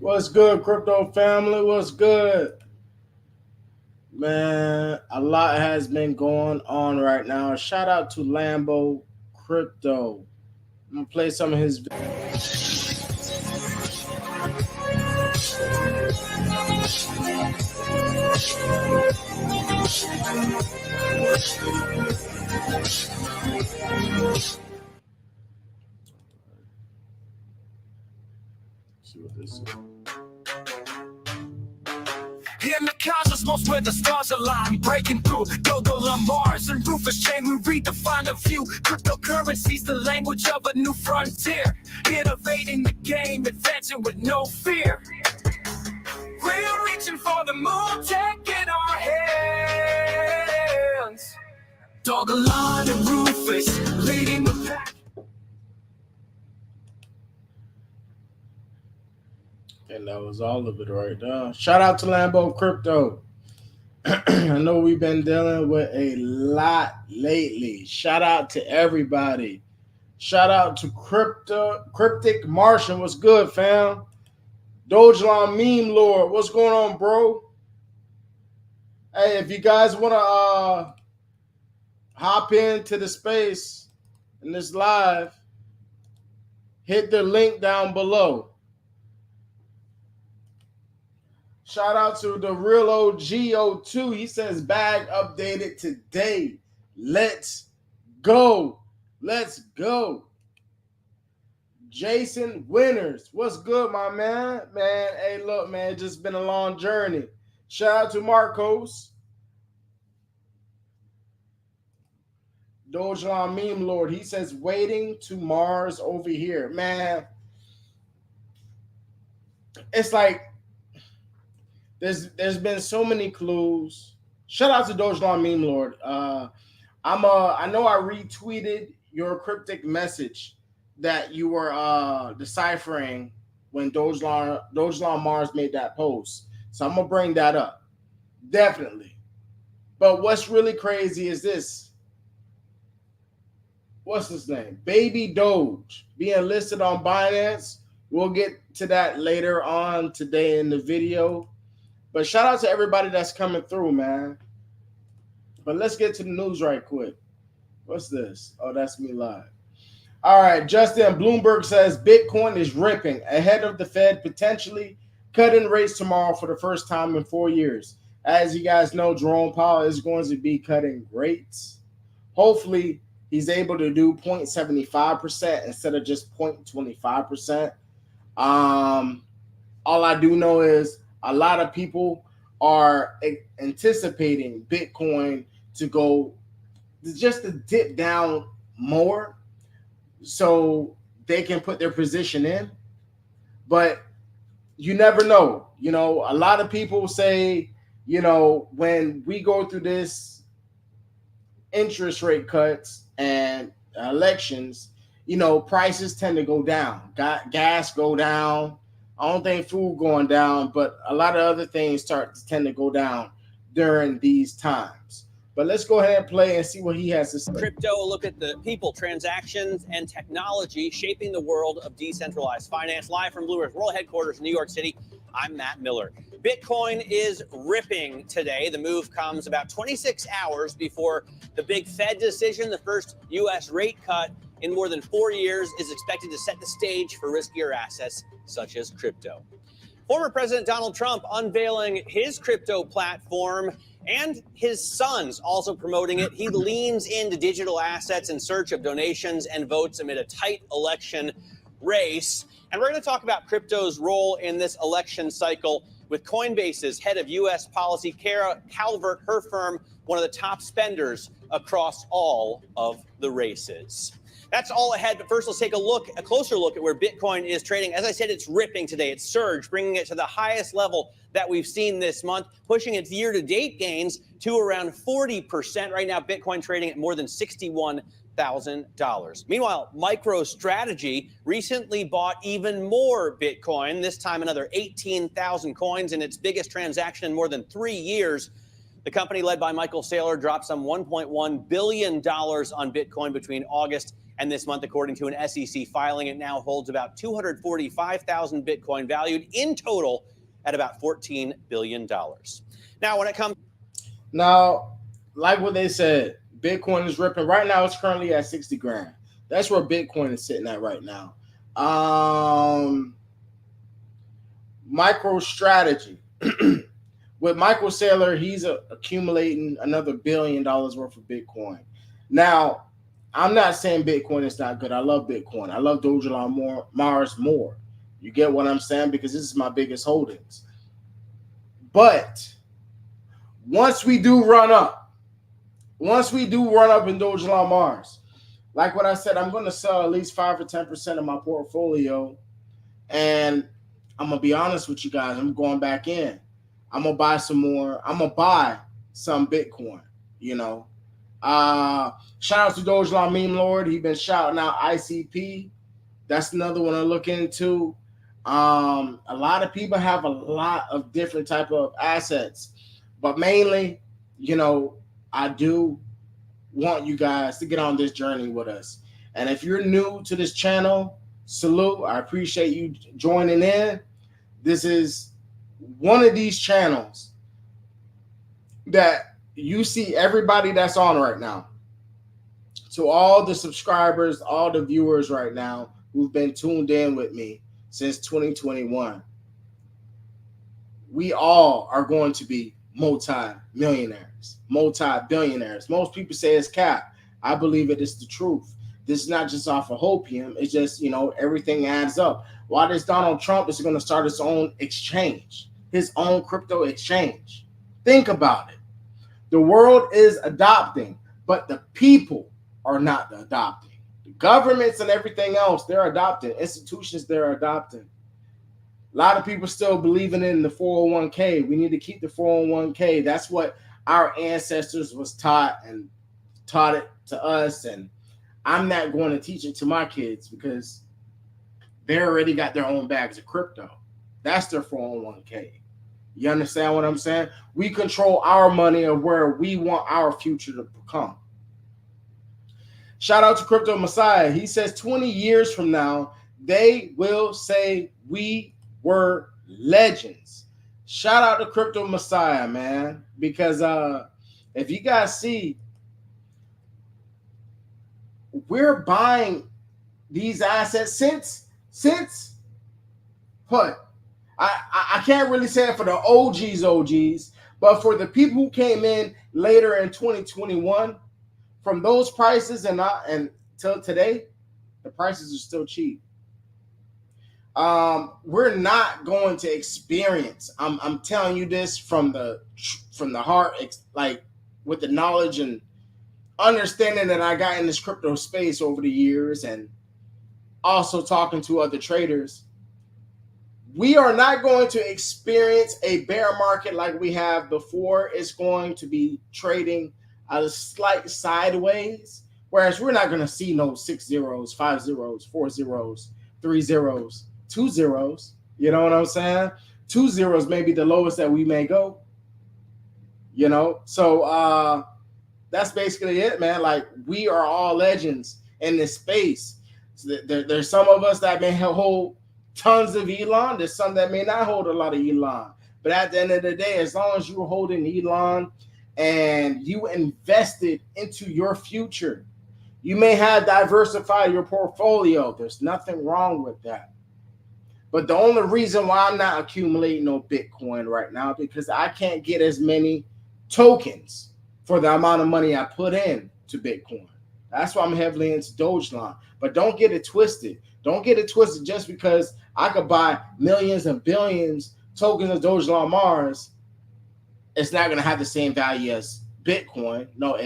What's good, crypto family? What's good? Man, a lot has been going on right now. Shout out to Lambo Crypto. I'm gonna play some of his. See what this is. In the cosmos where the stars align, breaking through Dogelon, Mars, and Rufus chain, we redefine the view. Cryptocurrency's the language of a new frontier, innovating the game, advancing with no fear. We're reaching for the moon, tech in our hands. Dogelon and Rufus leading the pack. And that was all of it right there. Shout out to Lambo Crypto. I know we've been dealing with a lot lately. Shout out to everybody. Shout out to Cryptic Martian. What's good, fam? Dogelon Meme Lord. What's going on, bro? Hey, if you guys want to hop into the space in this live, hit the link down below. Shout out to the real OGO2. He says bag updated today. Let's go. Let's go. Jason Winners. What's good, my man? Man, hey, look, man, it's just been a long journey. Shout out to Marcos. Dogelon Meme Lord. He says waiting to Mars over here. Man, it's like there's been so many clues. Shout out to Dogelon Meme Lord. I know I retweeted your cryptic message that you were deciphering when Dogelon Mars made that post. So I'm gonna bring that up. Definitely. But what's really crazy is this. What's his name? Baby Doge being listed on Binance. We'll get to that later on today in the video. But shout out to everybody that's coming through, man. But let's get to the news right quick. What's this? Oh, that's me live. All right, Justin Bloomberg says Bitcoin is ripping ahead of the Fed potentially cutting rates tomorrow for the first time in 4 years. As you guys know, Jerome Powell is going to be cutting rates. Hopefully, he's able to do 0.75% instead of just 0.25%. All I do know is a lot of people are anticipating Bitcoin to go just to dip down more so they can put their position in. But you never know. You know, a lot of people say, you know, when we go through this interest rate cuts and elections, you know, prices tend to go down. Gas go down. I don't think food going down, but a lot of other things tend to go down during these times. But let's go ahead and play and see what he has to say. Crypto, look at the people, transactions, and technology shaping the world of decentralized finance. Live from Blue Earth World Headquarters in New York City, I'm Matt Miller. Bitcoin is ripping today. The move comes about 26 hours before the big Fed decision. The first U.S. rate cut in more than 4 years is expected to set the stage for riskier assets such as crypto. Former President Donald Trump unveiling his crypto platform and his son's also promoting it. He leans into digital assets in search of donations and votes amid a tight election race. And we're going to talk about crypto's role in this election cycle with Coinbase's head of U.S. policy, Kara Calvert, her firm, one of the top spenders across all of the races. That's all ahead, but first let's take a closer look at where Bitcoin is trading. As I said, it's ripping today. It's surged, bringing it to the highest level that we've seen this month, pushing its year-to-date gains to around 40%. Right now, Bitcoin trading at more than $61,000. Meanwhile, MicroStrategy recently bought even more Bitcoin, this time another 18,000 coins in its biggest transaction in more than 3 years. The company led by Michael Saylor dropped some $1.1 billion on Bitcoin between August And this month, according to an SEC filing, it now holds about 245,000 Bitcoin, valued in total at about $14 billion. Now, when it comes... Now, like what they said, Bitcoin is ripping. Right now, it's currently at 60 grand. That's where Bitcoin is sitting at right now. MicroStrategy. With Michael Saylor, he's accumulating another $1 billion worth of Bitcoin. Now, I'm not saying Bitcoin is not good. I love Bitcoin. I love Dogelon Mars more. You get what I'm saying? Because this is my biggest holdings. But once we do run up in Dogelon Mars, like what I said, I'm going to sell at least 5 or 10% of my portfolio. And I'm going to be honest with you guys. I'm going back in. I'm going to buy some more. I'm going to buy some Bitcoin, you know. Shout out to Dogelon Meme Lord. He's been shouting out ICP. That's another one to look into. A lot of people have a lot of different type of assets, but mainly, you know, I do want you guys to get on this journey with us. And if you're new to this channel, salute. I appreciate you joining in. This is one of these channels that you see everybody that's on right now. To all the subscribers, all the viewers right now who've been tuned in with me since 2021, we all are going to be multi-millionaires, multi-billionaires. Most people say it's cap. I believe it is the truth. This is not just off of hopium. It's just, you know, everything adds up. Why does Donald Trump is going to start his own exchange, his own crypto exchange? Think about it. The world is adopting, but the people are not adopting. The governments and everything else, they're adopting. Institutions, they're adopting. A lot of people still believing in the 401k. We need to keep the 401k. That's what our ancestors was taught and taught it to us. And I'm not going to teach it to my kids because they already got their own bags of crypto. That's their 401k. You understand what I'm saying? We control our money of where we want our future to become. Shout out to Crypto Messiah. He says 20 years from now, they will say we were legends. Shout out to Crypto Messiah, man. Because if you guys see, we're buying these assets since what? I can't really say it for the OGs, but for the people who came in later in 2021, from those prices and till today, the prices are still cheap. We're not going to experience. I'm telling you this from the heart, like with the knowledge and understanding that I got in this crypto space over the years, and also talking to other traders. We are not going to experience a bear market like we have before. It's going to be trading at a slight sideways, whereas we're not going to see no 6 zeros, 5 zeros, 4 zeros, 3 zeros, 2 zeros. You know what I'm saying? 2 zeros may be the lowest that we may go. You know, so that's basically it, man. Like, we are all legends in this space. So there's some of us that may hold tons of Elon. There's some that may not hold a lot of Elon. But at the end of the day, as long as you're holding Elon and you invested into your future, you may have diversified your portfolio. There's nothing wrong with that. But the only reason why I'm not accumulating no Bitcoin right now, because I can't get as many tokens for the amount of money I put in to Bitcoin. That's why I'm heavily into Dogelon. But don't get it twisted. Don't get it twisted just because I could buy millions and billions tokens of Dogelon Mars. It's not going to have the same value as Bitcoin. No,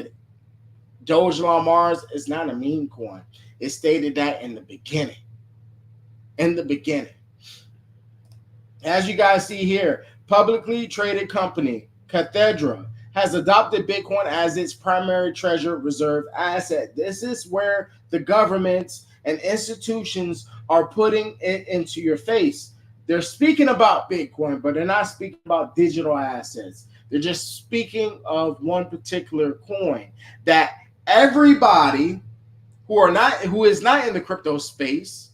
Dogelon Mars is not a meme coin. It stated that in the beginning. In the beginning. As you guys see here, publicly traded company Cathedra has adopted Bitcoin as its primary treasure reserve asset. This is where the governments and institutions are putting it into your face. They're speaking about Bitcoin, but they're not speaking about digital assets. They're just speaking of one particular coin that everybody who is not in the crypto space,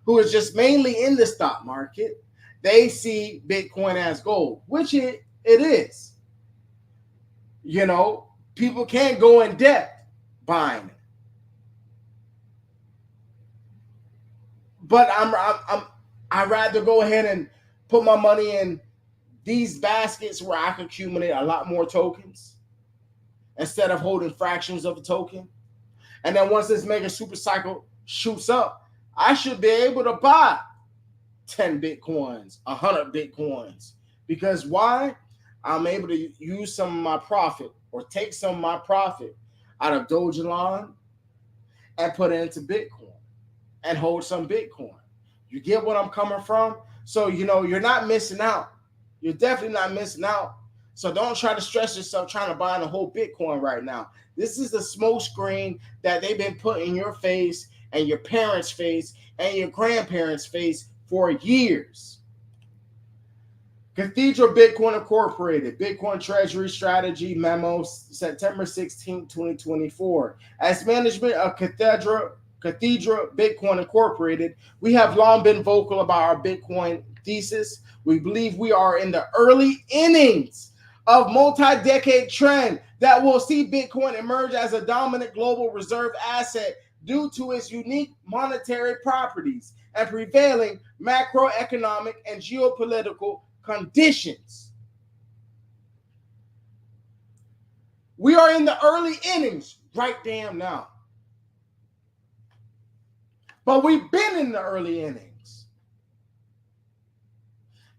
who is just mainly in the stock market, they see Bitcoin as gold, which it is. You know, people can't go in debt buying it. But I'd rather go ahead and put my money in these baskets where I can accumulate a lot more tokens instead of holding fractions of a token. And then once this mega super cycle shoots up, I should be able to buy 10 Bitcoins, 100 Bitcoins. Because why? I'm able to use some of my profit or take some of my profit out of Dogelon and put it into Bitcoin and hold some Bitcoin. You get what I'm coming from? So, you know, you're not missing out. You're definitely not missing out. So don't try to stress yourself trying to buy the whole Bitcoin right now. This is the smoke screen that they've been putting in your face and your parents' face and your grandparents' face for years. Cathedral Bitcoin Incorporated, Bitcoin Treasury Strategy Memo, September 16, 2024. As management of Cathedral Bitcoin Incorporated, we have long been vocal about our Bitcoin thesis. We believe we are in the early innings of multi-decade trend that will see Bitcoin emerge as a dominant global reserve asset due to its unique monetary properties and prevailing macroeconomic and geopolitical conditions. We are in the early innings right damn now. But we've been in the early innings.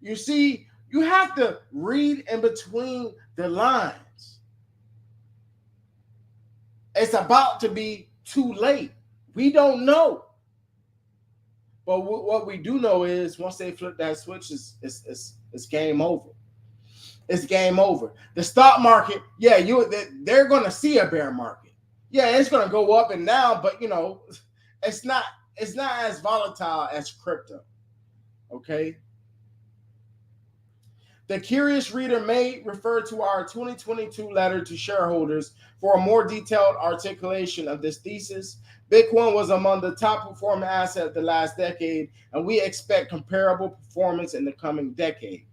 You see, you have to read in between the lines. It's about to be too late. We don't know. But what we do know is once they flip that switch, it's game over. It's game over. The stock market, yeah, they're going to see a bear market. Yeah, it's going to go up and down, but you know, it's not as volatile as crypto. Okay. The curious reader may refer to our 2022 letter to shareholders for a more detailed articulation of this thesis. Bitcoin was among the top performing assets of the last decade, and we expect comparable performance in the coming decade.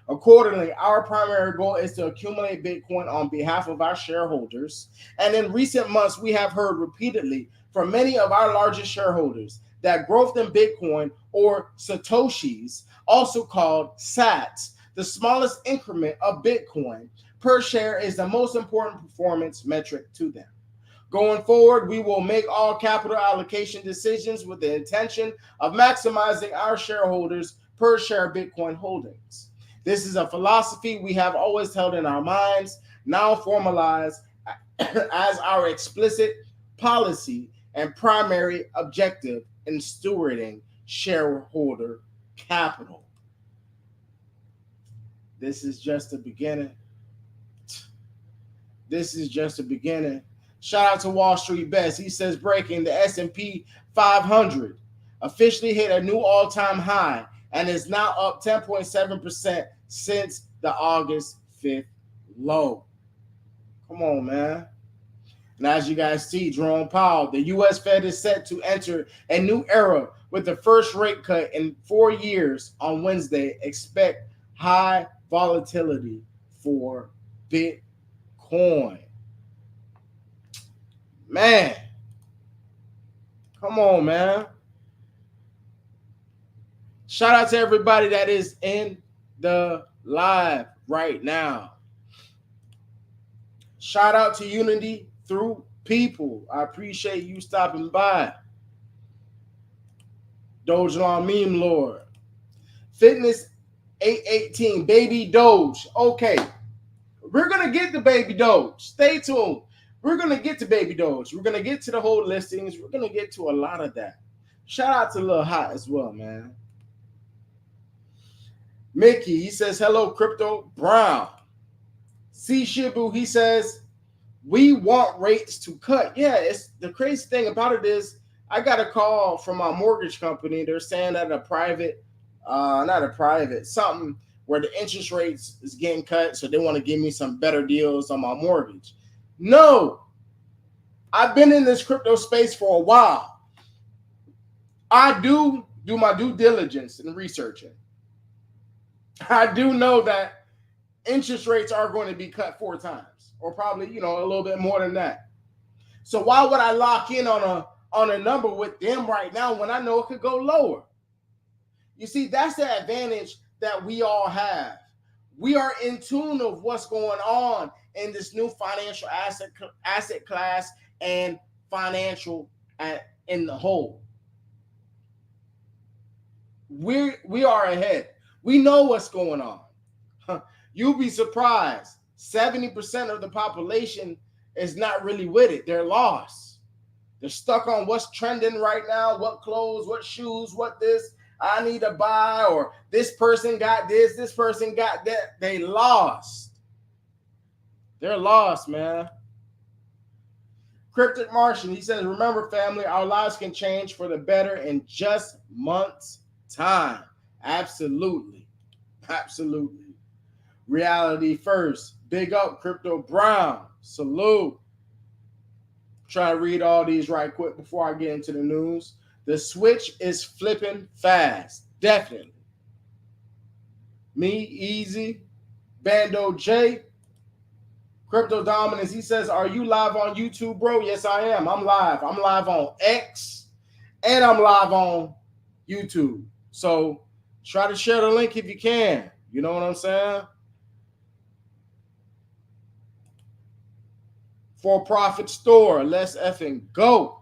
Accordingly, our primary goal is to accumulate Bitcoin on behalf of our shareholders. And in recent months, we have heard repeatedly from many of our largest shareholders that growth in Bitcoin, or Satoshis, also called sats, the smallest increment of Bitcoin per share, is the most important performance metric to them. Going forward, we will make all capital allocation decisions with the intention of maximizing our shareholders' per share Bitcoin holdings. This is a philosophy we have always held in our minds, now formalized as our explicit policy and primary objective in stewarding shareholder capital. This is just the beginning. This is just the beginning. Shout out to Wall Street Best. He says breaking, the S&P 500 officially hit a new all-time high and is now up 10.7% since the August 5th low. Come on, man. And as you guys see, Jerome Powell, the U.S. Fed is set to enter a new era with the first rate cut in 4 years on Wednesday. Expect high volatility for Bitcoin. Man, come on, man. Shout out to everybody that is in the live right now. Shout out to Unity Through People. I appreciate you stopping by. Dogelon Meme Lord. Fitness 818, Baby Doge. Okay, we're going to get the Baby Doge. Stay tuned. We're going to get to Baby Doge. We're going to get to the whole listings. We're going to get to a lot of that. Shout out to Lil Hot as well, man. Mickey, he says, hello, Crypto Brown. C. Shibu, he says, we want rates to cut. Yeah, it's the crazy thing about it is I got a call from my mortgage company. They're saying that something where the interest rates is getting cut, so they want to give me some better deals on my mortgage. No, I've been in this crypto space for a while. I do my due diligence in researching. I do know that interest rates are going to be cut 4 times, or probably, a little bit more than that. So why would I lock in on a number with them right now when I know it could go lower? You see, that's the advantage that we all have. We are in tune of what's going on in this new financial asset class and financial in the whole. We are ahead. We know what's going on. You'll be surprised. 70% of the population is not really with it. They're lost. They're stuck on what's trending right now, what clothes, what shoes, what this I need to buy, or this person got this person got that. They lost. They're lost, man. Cryptic Martian, he says, remember, family, our lives can change for the better in just months' time. Absolutely. Absolutely. Reality first. Big up, Crypto Brown. Salute. Try to read all these right quick before I get into the news. The switch is flipping fast. Definitely. Me, Easy, Bando J, Crypto Dominance. He says, are you live on YouTube, bro? Yes, I am. I'm live. I'm live on X and I'm live on YouTube. So try to share the link if you can. You know what I'm saying? For-profit store. Let's effing go.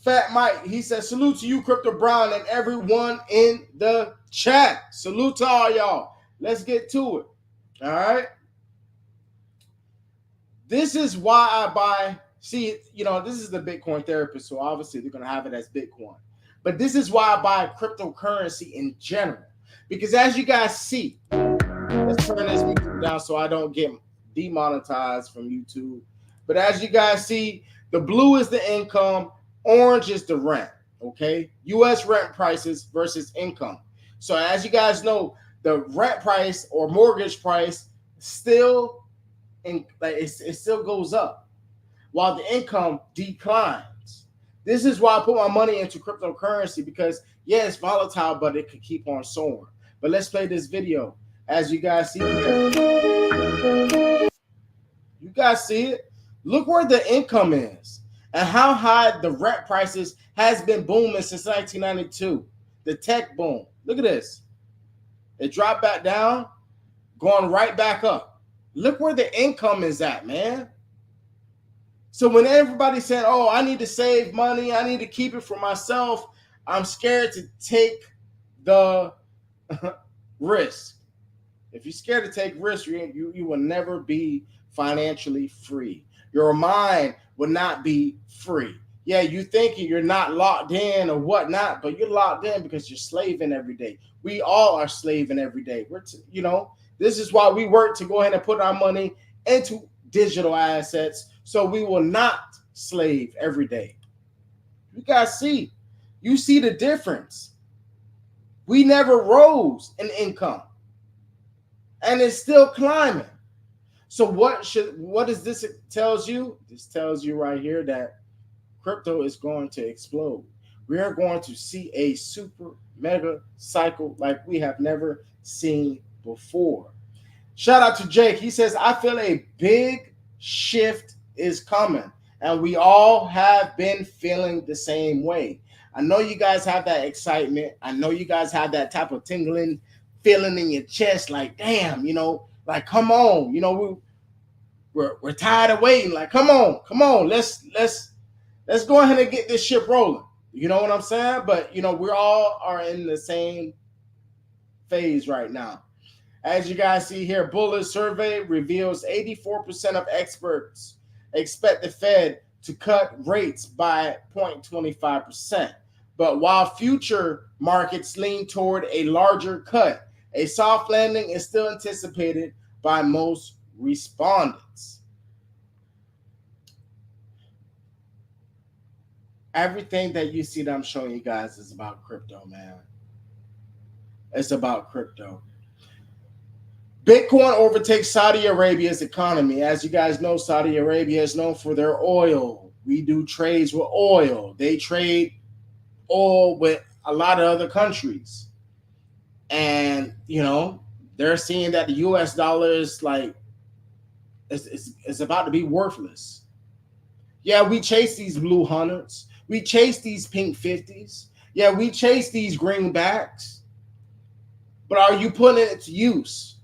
Fat Mike, he says, salute to you, Crypto Brown, and everyone in the chat. Salute to all y'all. Let's get to it. All right. This is why I buy. See, this is the Bitcoin therapist, so obviously they're going to have it as Bitcoin. But this is why I buy cryptocurrency in general. Because as you guys see, let's turn this music down so I don't get demonetized from YouTube. But as you guys see, the blue is the income, orange is the rent, okay? U.S. rent prices versus income. So as you guys know, the rent price or mortgage price still, it still goes up while the income declines. This is why I put my money into cryptocurrency because, yeah, it's volatile, but it could keep on soaring. But let's play this video. As you guys see here. You guys see it? Look where the income is and how high the rent prices has been booming since 1992. The tech boom. Look at this. It dropped back down, going right back up. Look where the income is at, man. So when everybody's saying, oh, I need to save money, I need to keep it for myself, I'm scared to take the risk. If you're scared to take risks, you will never be financially free. Your mind will not be free. Yeah, you thinking you're not locked in or whatnot, but you're locked in because you're slaving every day. We all are slaving every day. This is why we work to go ahead and put our money into digital assets so we will not slave every day. You guys see, you see the difference. We never rose in income. And it's still climbing. So what does this tells you? This tells you right here that crypto is going to explode. We are going to see a super mega cycle like we have never seen before. Shout out to Jake. He says, I feel a big shift is coming. And we all have been feeling the same way. I know you guys have that excitement. I know you guys have that type of tingling feeling in your chest, like, damn, like, come on, we're tired of waiting. Like, come on, let's go ahead and get this ship rolling. You know what I'm saying? But we all are in the same phase right now. As you guys see here, Bullet survey reveals 84% of experts expect the Fed to cut rates by 0.25%. But while future markets lean toward a larger cut, a soft landing is still anticipated by most respondents. Everything that you see that I'm showing you guys is about crypto, man. It's about crypto. Bitcoin overtakes Saudi Arabia's economy. As you guys know, Saudi Arabia is known for their oil. We do trades with oil. They trade oil with a lot of other countries. And, you know, they're seeing that the US dollar is like, it's about to be worthless. Yeah, we chase these blue hundreds. We chase these pink 50s. Yeah, we chase these greenbacks. But are you putting it to use?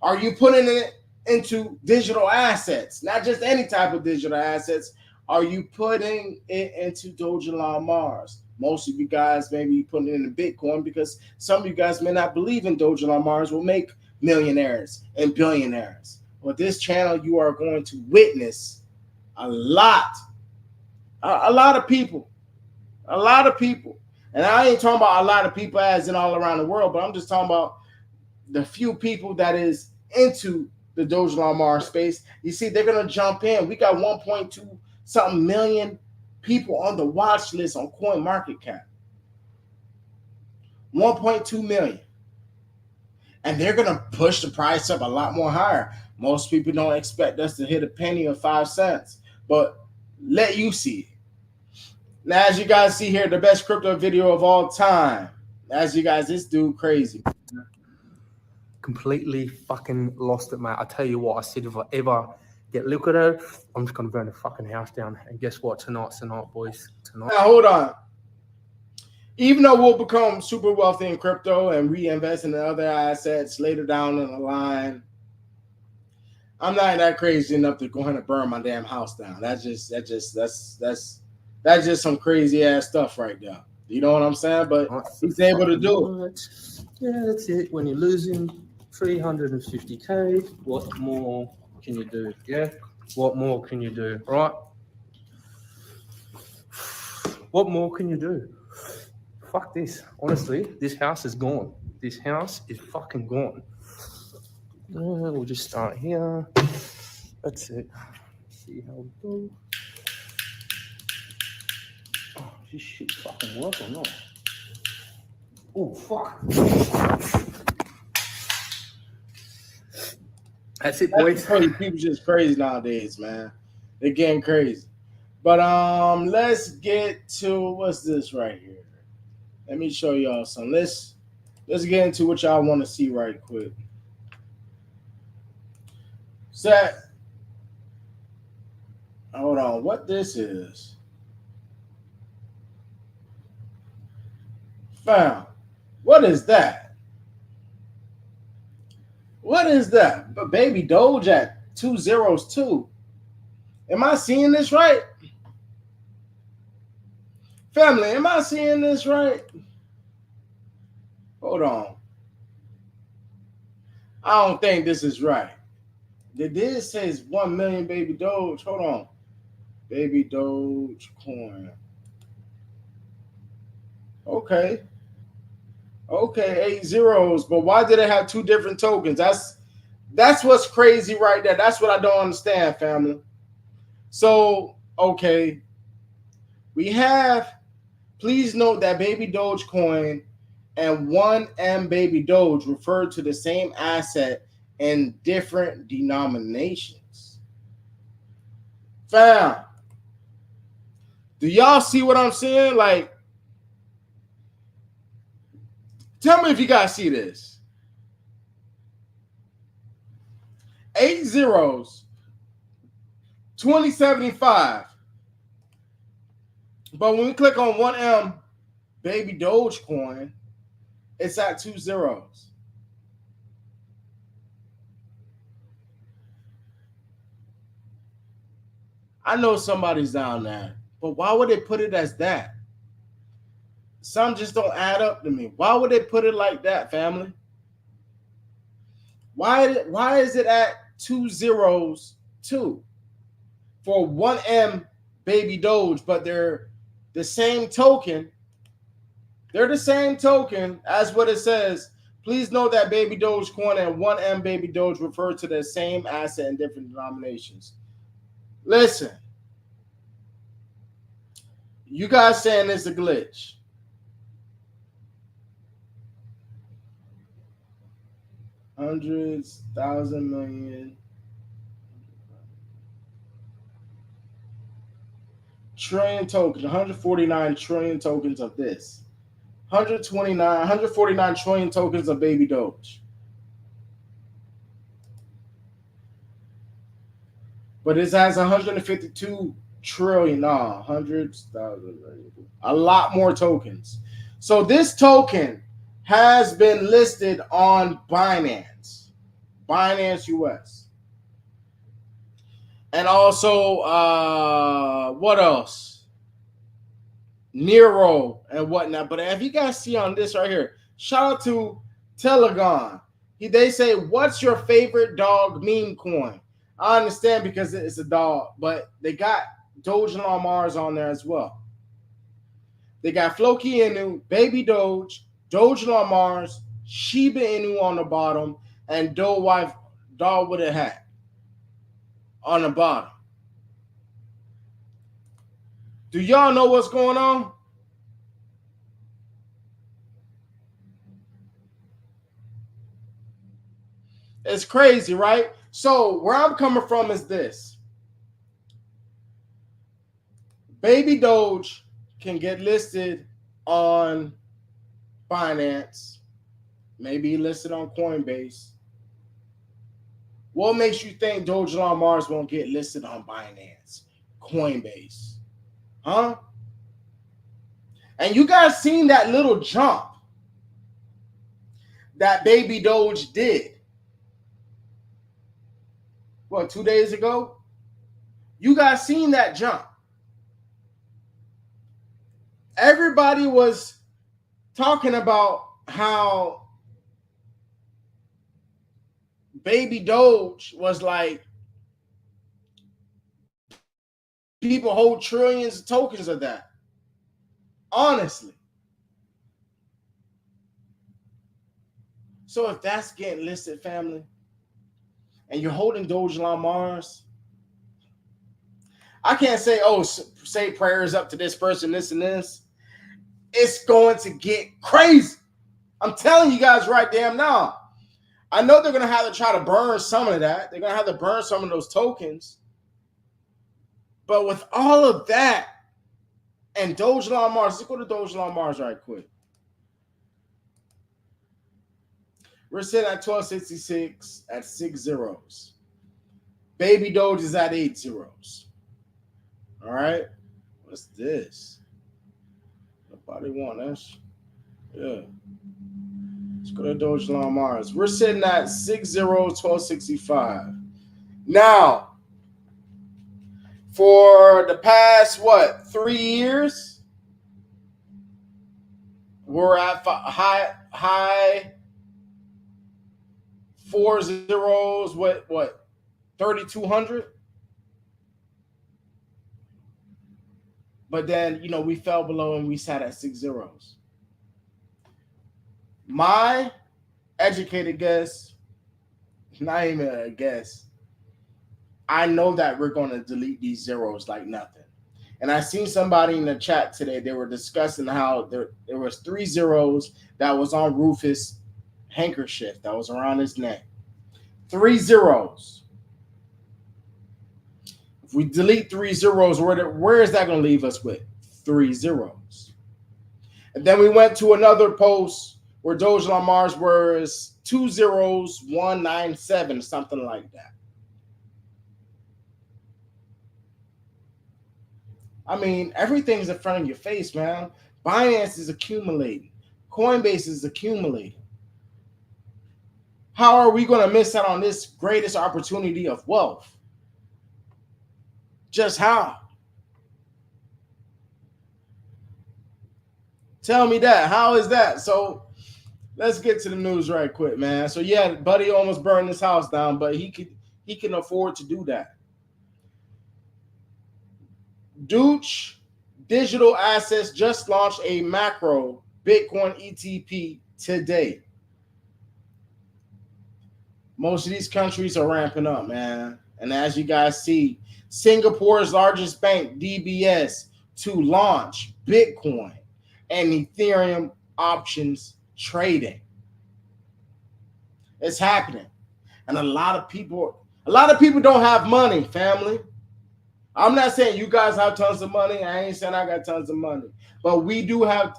Are you putting it into digital assets? Not just any type of digital assets. Are you putting it into Dogelon Mars? Most of you guys may be putting it in Bitcoin because some of you guys may not believe in Dogelon Mars will make millionaires and billionaires. With this channel, you are going to witness a lot of people. And I ain't talking about a lot of people as in all around the world, but I'm just talking about the few people that is into the Dogelon Mars space. You see, they're going to jump in. We got 1.2 something million people on the watch list on CoinMarketCap. 1.2 million. And they're going to push the price up a lot more higher. Most people don't expect us to hit a penny or 5 cents, but let you see it. Now, as you guys see here, the best crypto video of all time. As you guys, this dude crazy. Completely fucking lost it, mate. I tell you what, I said if I ever get liquidated, I'm just going to burn the fucking house down. And guess what? Tonight's the night, boys. Tonight. Now, hold on. Even though we'll become super wealthy in crypto and reinvest in other assets later down in the line, I'm not that crazy enough to go ahead and burn my damn house down. That's just some crazy ass stuff right there. You know what I'm saying? But he's able to do it. Yeah, that's it. When you're losing 350K, what more can you do? Yeah, what more can you do? Right? What more can you do? Fuck this. Honestly, this house is gone. This house is fucking gone. We'll just start here. That's it. See how we go. Oh, this shit fucking work or not? Oh, fuck. That's it, boys. People just crazy nowadays, man. They're getting crazy. But let's get to what's this right here. Let me show y'all some. Let's get into what y'all want to see right quick. Set. Hold on. What this is? Fam. What is that? What is that? But baby Doge at 202. Am I seeing this right? Family, am I seeing this right? Hold on. I don't think this is right. This says 1 million baby Doge. Hold on. Baby Doge coin. Okay. Okay, 8 zeros. But why did it have 2 different tokens? That's what's crazy right there. That's what I don't understand, family. So, okay. We have, please note that baby Doge coin and 1M baby Doge refer to the same asset in different denominations. Fam, do y'all see what I'm saying? Like, tell me if you guys see this. 8 zeros, 2075. But when we click on 1M baby Doge coin, it's at 2 zeros. I know somebody's down there, but why would they put it as that? Some just don't add up to me. Why would they put it like that, family? Why is it at 2 zeros too for 1M baby Doge, but they're the same token? They're the same token as what it says. Please note that baby Doge coin and 1M baby Doge refer to the same asset in different denominations. Listen, you guys saying it's a glitch. hundreds, thousand, million, trillion tokens, 149 trillion tokens of this. 149 trillion tokens of baby Doge. But it has 152 trillion, hundreds, thousands, a lot more tokens. So this token has been listed on Binance US. And also, what else? Nero and whatnot. But if you guys see on this right here, shout out to Dogelon. They say, what's your favorite dog meme coin? I understand because it's a dog, but they got Dogelon Mars on there as well. They got Floki Inu, Baby Doge, Dogelon Mars, Shiba Inu on the bottom, and Doe Wife Dog with a Hat on the bottom. Do y'all know what's going on? It's crazy, right? So where I'm coming from is this. Baby Doge can get listed on Binance, maybe listed on Coinbase. What makes you think Dogelon Mars won't get listed on Binance, Coinbase? Huh? And you guys seen that little jump that Baby Doge did. What, 2 days ago? You guys seen that jump. Everybody was talking about how Baby Doge was like, people hold trillions of tokens of that. Honestly. So if that's getting listed, family, and you're holding Dogelon Mars, I can't say, oh, say prayers up to this person, this and this. It's going to get crazy. I'm telling you guys right damn now. I know they're going to have to try to burn some of that. They're going to have to burn some of those tokens. But with all of that and Dogelon Mars, let's go to Dogelon Mars right quick. We're sitting at 1266 at 6 zeros. Baby Doge is at 8 zeros. All right. What's this? Nobody want this. Yeah. Let's go to Dogelon Mars. We're sitting at 6 zeros, 1265. Now, for the past, 3 years, we're at high 4 zeros, what 3,200? But then, we fell below and we sat at 6 zeros. My educated guess, not even a guess, I know that we're going to delete these zeros like nothing. And I seen somebody in the chat today, they were discussing how there was 3 zeros that was on Rufus' handkerchief that was around his neck. 3 zeros. If we delete 3 zeros, where is that going to leave us with? 3 zeros. And then we went to another post where Dogelon Mars was 2 zeros, 197, something like that. I mean, everything's in front of your face, man. Binance is accumulating. Coinbase is accumulating. How are we going to miss out on this greatest opportunity of wealth? Just how? Tell me that. How is that? So let's get to the news right quick, man. So yeah, Buddy almost burned his house down, but he can afford to do that. Doge Digital Assets just launched a macro Bitcoin ETP today. Most of these countries are ramping up, man. And as you guys see, Singapore's largest bank, DBS, to launch Bitcoin and Ethereum options trading. It's happening. And a lot of people don't have money, family. I'm not saying you guys have tons of money. I ain't saying I got tons of money. But we do have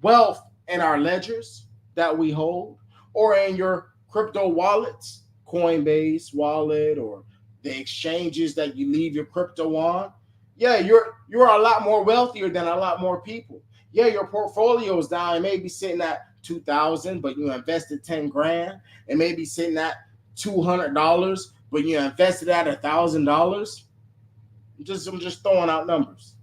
wealth in our ledgers that we hold, or in your crypto wallets, Coinbase wallet, or the exchanges that you leave your crypto on. Yeah, you're a lot more wealthier than a lot more people. Yeah, your portfolio is down. It may be sitting at 2,000, but you invested 10 grand. It may be sitting at $200, but you invested at $1,000. I'm just throwing out numbers.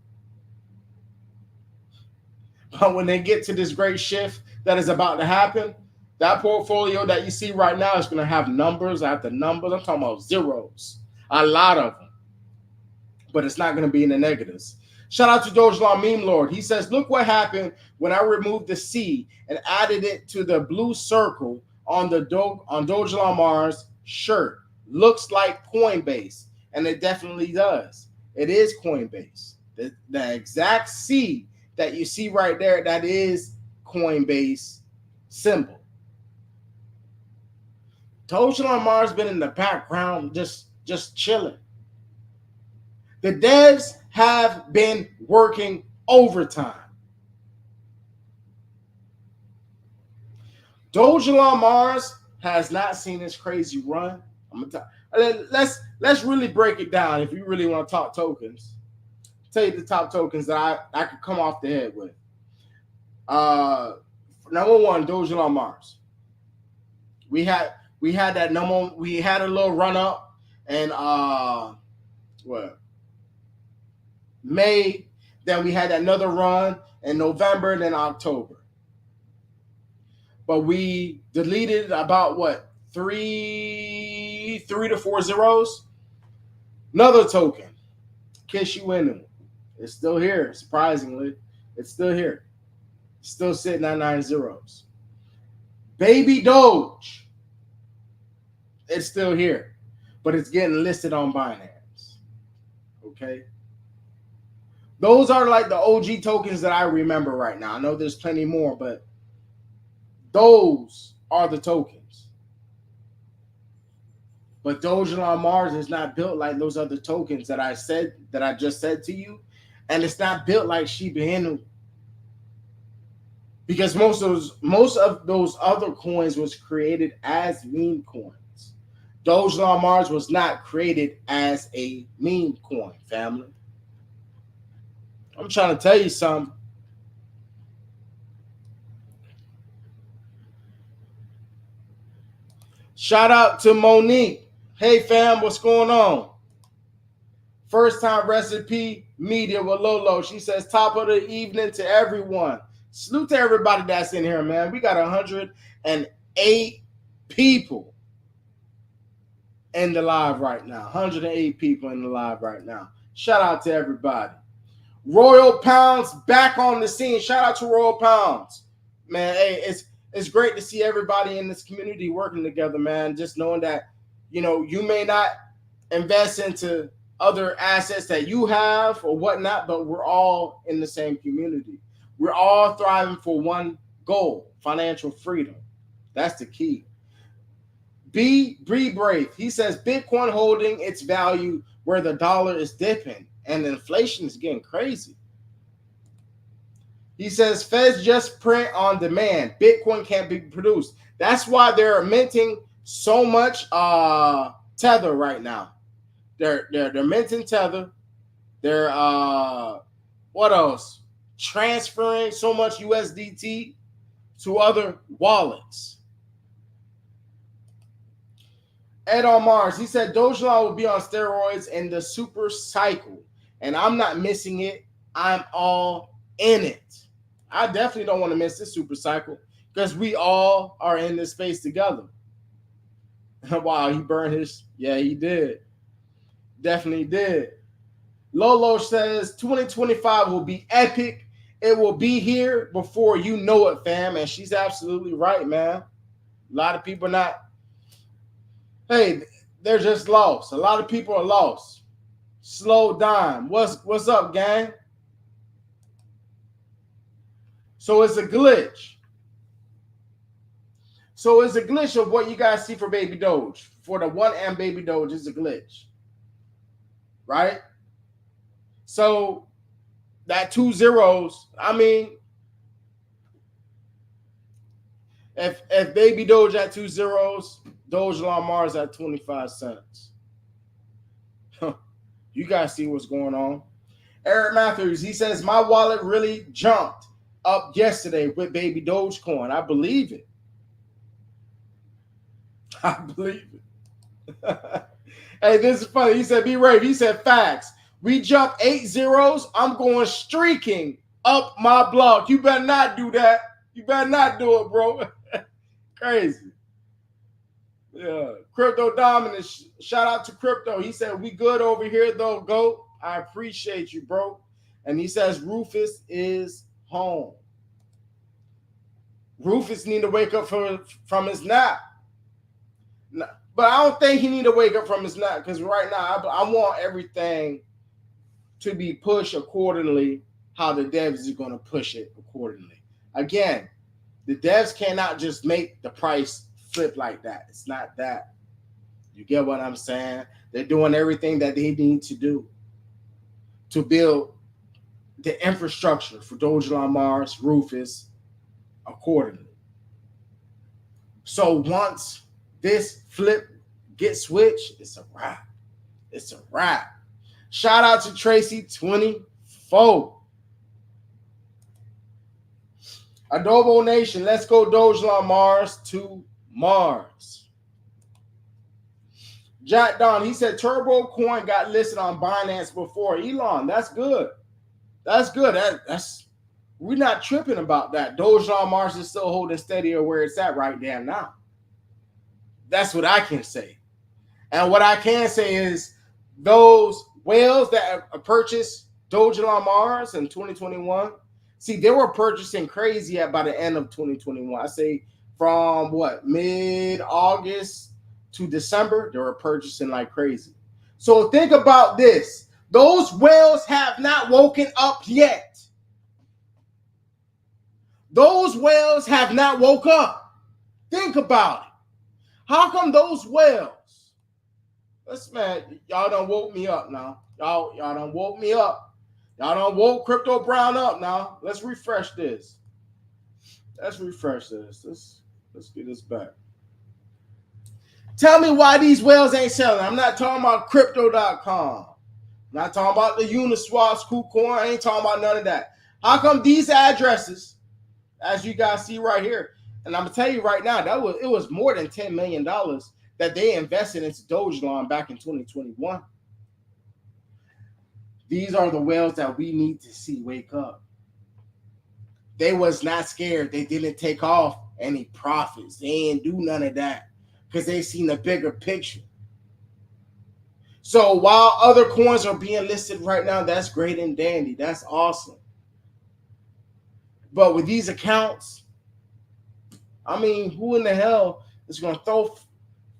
But when they get to this great shift that is about to happen, that portfolio that you see right now is going to have numbers after numbers. I'm talking about zeros, a lot of them. But it's not going to be in the negatives. Shout out to Dogelon Meme Lord. He says, look what happened when I removed the C and added it to the blue circle on the Dogelon Mars shirt. Looks like Coinbase, and it definitely does. It is Coinbase. The exact C that you see right there, that is Coinbase symbol. Dogelon Mars been in the background just chilling. The devs have been working overtime. Dogelon Mars has not seen this crazy run. Let's really break it down if you really want to talk tokens. I'll tell you the top tokens that I could come off the head with. Number one, Dogelon Mars. We had that number. We had a little run up, and May. Then we had another run in November, then October. But we deleted about three to four zeros. Another token, Kiss You In. It's still here. Surprisingly, it's still here. Still sitting at 9 zeros. Baby Doge. It's still here, but it's getting listed on Binance. Okay. Those are like the OG tokens that I remember right now. I know there's plenty more, but those are the tokens. But Dogelon Mars is not built like those other tokens that I just said to you, and it's not built like Shiba Inu, because most of those other coins was created as meme coins. Dogelon Mars was not created as a meme coin, family. I'm trying to tell you something. Shout out to Monique. Hey fam, what's going on? First time recipe media with Lolo. She says, top of the evening to everyone. Salute to everybody that's in here, man. We got 108 people in the live right now. 108 people in the live right now. Shout out to everybody. Royal Pounds back on the scene. Shout out to Royal Pounds. Man, hey, it's great to see everybody in this community working together, man. Just knowing that, you may not invest into other assets that you have or whatnot, but we're all in the same community. We're all thriving for one goal, financial freedom. That's the key. Be brave. He says Bitcoin holding its value where the dollar is dipping and inflation is getting crazy. He says Feds just print on demand. Bitcoin can't be produced. That's why they're minting so much Tether right now. They're minting Tether. They're what else? Transferring so much USDT to other wallets. Ed on Mars, he said Dogelon will be on steroids in the super cycle, and I'm not missing it. I'm all in it. I definitely don't want to miss this super cycle because we all are in this space together. Wow, he burned his. Yeah, he did. Definitely did. Lolo says 2025 will be epic. It will be here before you know it, fam. And she's absolutely right, man. A lot of people not. Hey, they're just lost. A lot of people are lost. Slow dime. What's up, gang? So it's a glitch. So it's a glitch of what you guys see for Baby Doge. For the 1M Baby Doge, it's a glitch. Right? So that 2 zeros, I mean, if Baby Doge at 2 zeros, Dogelon Mars at 25 cents. You guys see what's going on. Eric Matthews, he says, my wallet really jumped up yesterday with Baby Dogecoin. I believe it. I believe it. Hey, this is funny. He said, be brave. He said, facts. We jumped 8 zeros. I'm going streaking up my block. You better not do that. You better not do it, bro. Crazy. Yeah. Crypto Dominant. Shout out to Crypto. He said, we good over here, though, GOAT. I appreciate you, bro. And he says, Rufus is home. Rufus need to wake up from his nap. But I don't think he need to wake up from his nap, because right now I want everything to be pushed accordingly how the devs is going to push it accordingly. Again, the devs cannot just make the price flip like that. It's not that. You get what I'm saying? They're doing everything that they need to do to build the infrastructure for Dogelon Mars, Rufus, accordingly. So once this flip gets switched, it's a wrap. It's a wrap. Shout out to Tracy24. Adobo Nation, let's go Dogelon Mars to Mars. Jack Don, he said Turbo Coin got listed on Binance before. Elon, that's good. That's good. That's we're not tripping about that. Dogelon Mars is still holding steady or where it's at right damn now. That's what I can say. And what I can say is those whales that purchased Dogelon Mars in 2021, see, they were purchasing crazy by the end of 2021. I say from what, mid-August to December, they were purchasing like crazy. So think about this. Those whales have not woken up yet. Those whales have not woke up. Think about it. How come those whales? Let's, man, y'all done woke me up now. Y'all done woke me up. Y'all done woke Crypto Brown up now. Let's refresh this. Let's refresh this. Let's get this back. Tell me why these whales ain't selling. I'm not talking about crypto.com. I'm not talking about the Uniswaps, KuCoin. I ain't talking about none of that. How come these addresses, as you guys see right here, and I'm gonna tell you right now, it was more than $10 million that they invested into Dogelon back in 2021. These are the whales that we need to see wake up. They was not scared. They didn't take off any profits. They ain't do none of that because they seen a bigger picture. So while other coins are being listed right now, that's great and dandy. That's awesome. But with these accounts, I mean, who in the hell is going to throw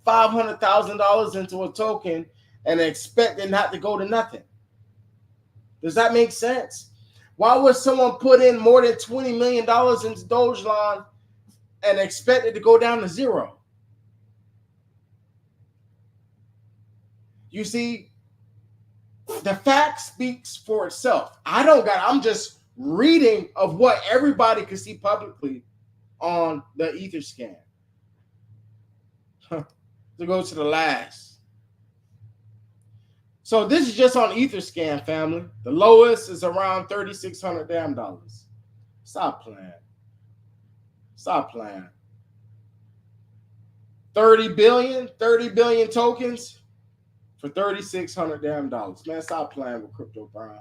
$500,000 into a token and expect it not to go to nothing? Does that make sense? Why would someone put in more than $20 million into Dogelon and expect it to go down to zero? You see, the fact speaks for itself. I'm just reading of what everybody can see publicly on the Etherscan. To go to the last. So this is just on Etherscan, family. The lowest is around $3,600 damn dollars. Stop playing. Stop playing. 30 billion tokens for $3,600 damn dollars. Man, stop playing with Crypto Brown.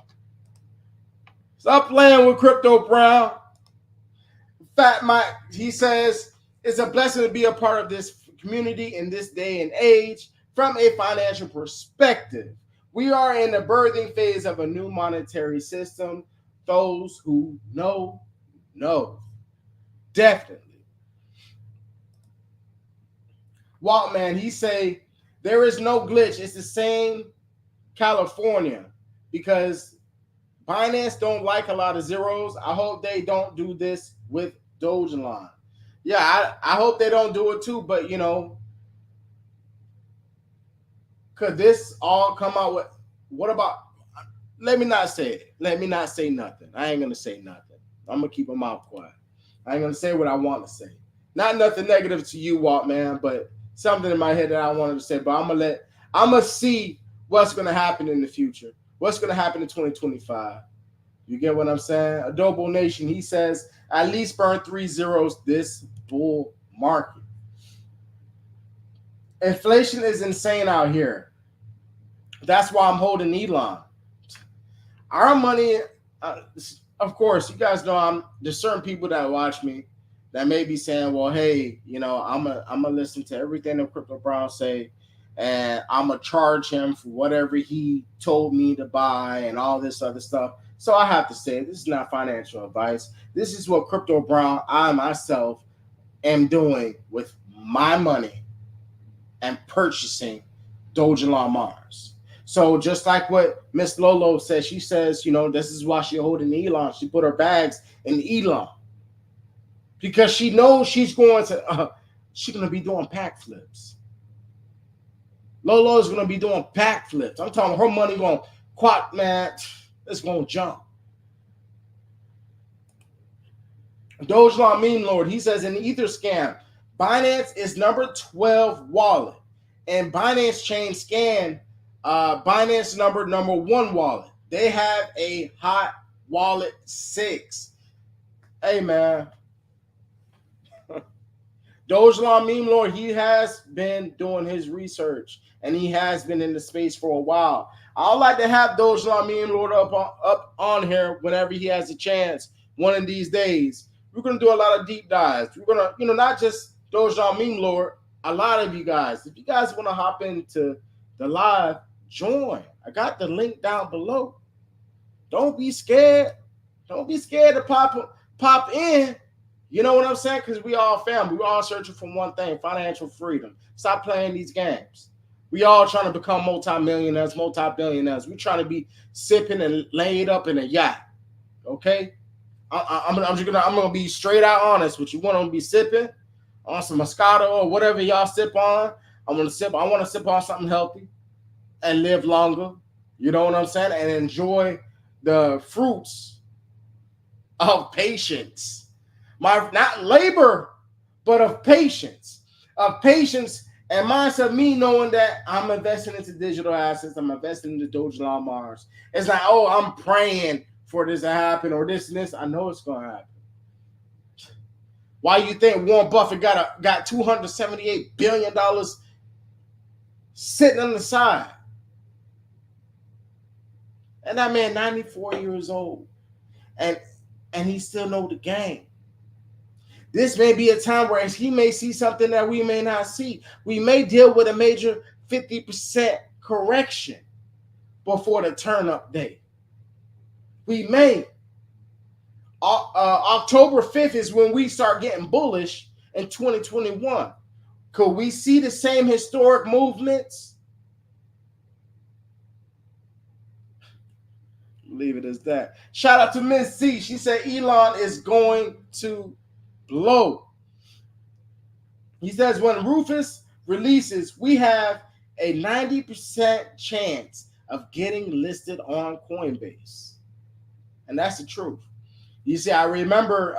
Stop playing with Crypto Brown. Fat Mike, he says, it's a blessing to be a part of this community in this day and age. From a financial perspective, we are in the birthing phase of a new monetary system. Those who know. Definitely. Waltman, he say, there is no glitch. It's the same California because Binance don't like a lot of zeros. I hope they don't do this with Dogelon. Yeah, I hope they don't do it too. But could this all come out with? What about? Let me not say it. Let me not say nothing. I ain't gonna say nothing. I'm gonna keep my mouth quiet. I ain't gonna say what I want to say. Not nothing negative to you, Walt, man, but something in my head that I wanted to say. But I'm gonna see what's gonna happen in the future. What's gonna happen in 2025? You get what I'm saying? Adobo Nation, he says, at least burn 3 zeros this bull market. Inflation is insane out here. That's why I'm holding Elon. Our money, of course, you guys know there's certain people that watch me that may be saying, well, hey, I'm gonna listen to everything that Crypto Brown say, and I'm gonna charge him for whatever he told me to buy and all this other stuff. So I have to say, this is not financial advice. This is what Crypto Brown, I myself, am doing with my money and purchasing Dogelon Mars. So just like what Miss Lolo says, she says, this is why she's holding Elon. She put her bags in Elon because she knows she's going to be doing pack flips. Lolo is going to be doing pack flips. I'm talking her money going quad, man. It's going to jump. Dogelon Meme Lord, he says in the Ether scam, Binance is number 12 wallet, and Binance Chain Scan, Binance number 1 wallet. They have a hot wallet 6. Hey man, Dogelon Meme Lord, he has been doing his research and he has been in the space for a while. I'd like to have Dogelon Meme Lord up on here whenever he has a chance. One of these days, we're gonna do a lot of deep dives. We're gonna, not just Dogelon Meme Lord. A lot of you guys, if you guys want to hop into the live, join. I got the link down below. Don't be scared. Don't be scared to pop in. You know what I'm saying? Because we all family. We all searching for one thing: financial freedom. Stop playing these games. We all trying to become multimillionaires, multi-billionaires. We trying to be sipping and laid up in a yacht. Okay? I'm gonna be straight out honest with you. Want to be sipping on some Moscato or whatever y'all sip on? I want to sip on something healthy and live longer. You know what I'm saying? And enjoy the fruits of patience. Not labor, but of patience. Of patience and mindset, me knowing that I'm investing into digital assets, I'm investing into Dogelon Mars. It's like, oh, I'm praying for this to happen or this and this. I know it's gonna happen. Why you think Warren Buffett got $278 billion sitting on the side? And that man 94 years old. And he still know the game. This may be a time where he may see something that we may not see. We may deal with a major 50% correction before the turn-up day. We may. October 5th is when we start getting bullish in 2021. Could we see the same historic movements? Leave it as that. Shout out to Miss C. She said Elon is going to blow. He says when Rufus releases, we have a 90% chance of getting listed on Coinbase. And that's the truth. You see, I remember,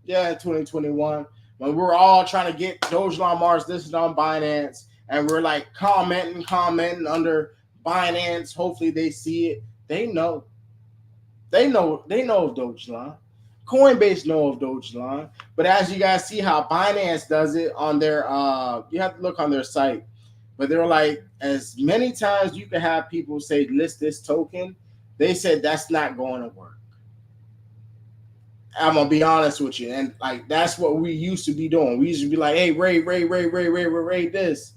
2021, when we were all trying to get Dogelon Mars listed on Binance, and we're like commenting under Binance. Hopefully they see it. They know of Dogelon. Coinbase know of Dogelon. But as you guys see how Binance does it on their, you have to look on their site. But they're like, as many times you can have people say, list this token, they said that's not going to work. I'm gonna be honest with you, and like that's what we used to be doing. We used to be like, "Hey, rate this,"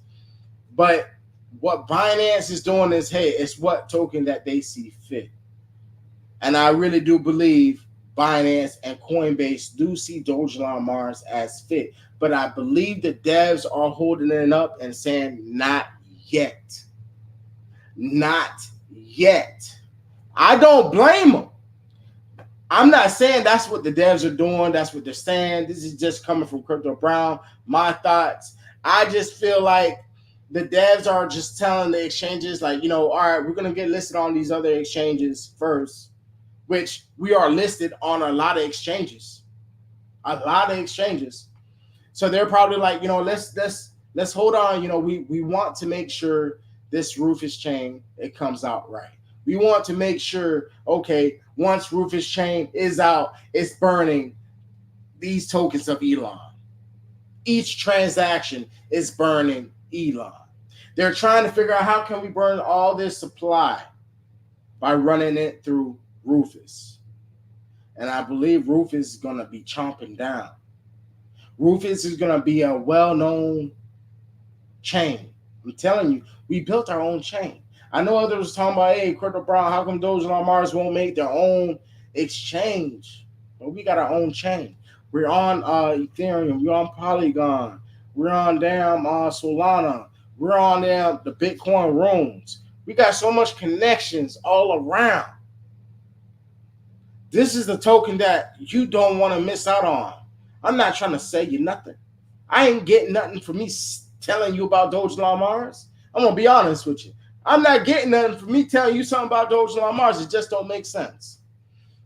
but what Binance is doing is, hey, it's what token that they see fit, and I really do believe Binance and Coinbase do see Dogelon Mars as fit, but I believe the devs are holding it up and saying, "Not yet, not yet." I don't blame them. I'm not saying that's what the devs are doing. That's what they're saying. This is just coming from Crypto Brown. My thoughts. I just feel like the devs are just telling the exchanges, like, all right, we're going to get listed on these other exchanges first, which we are listed on a lot of exchanges. A lot of exchanges. So they're probably like, let's hold on. We want to make sure this Rufus chain, it comes out right. We want to make sure, okay, once Rufus chain is out, it's burning these tokens of Elon. Each transaction is burning Elon. They're trying to figure out how can we burn all this supply by running it through Rufus. And I believe Rufus is going to be chomping down. Rufus is going to be a well-known chain. I'm telling you, we built our own chain. I know others was talking about, hey, Crypto Brown, how come Dogelon on Mars won't make their own exchange? But we got our own chain. We're on Ethereum. We're on Polygon. We're on Solana. We're on the Bitcoin rooms. We got so much connections all around. This is the token that you don't want to miss out on. I'm not trying to sell you nothing. I ain't getting nothing for me telling you about Dogelon Mars. I'm going to be honest with you. I'm not getting nothing for me telling you something about Dogelon Mars. It just don't make sense.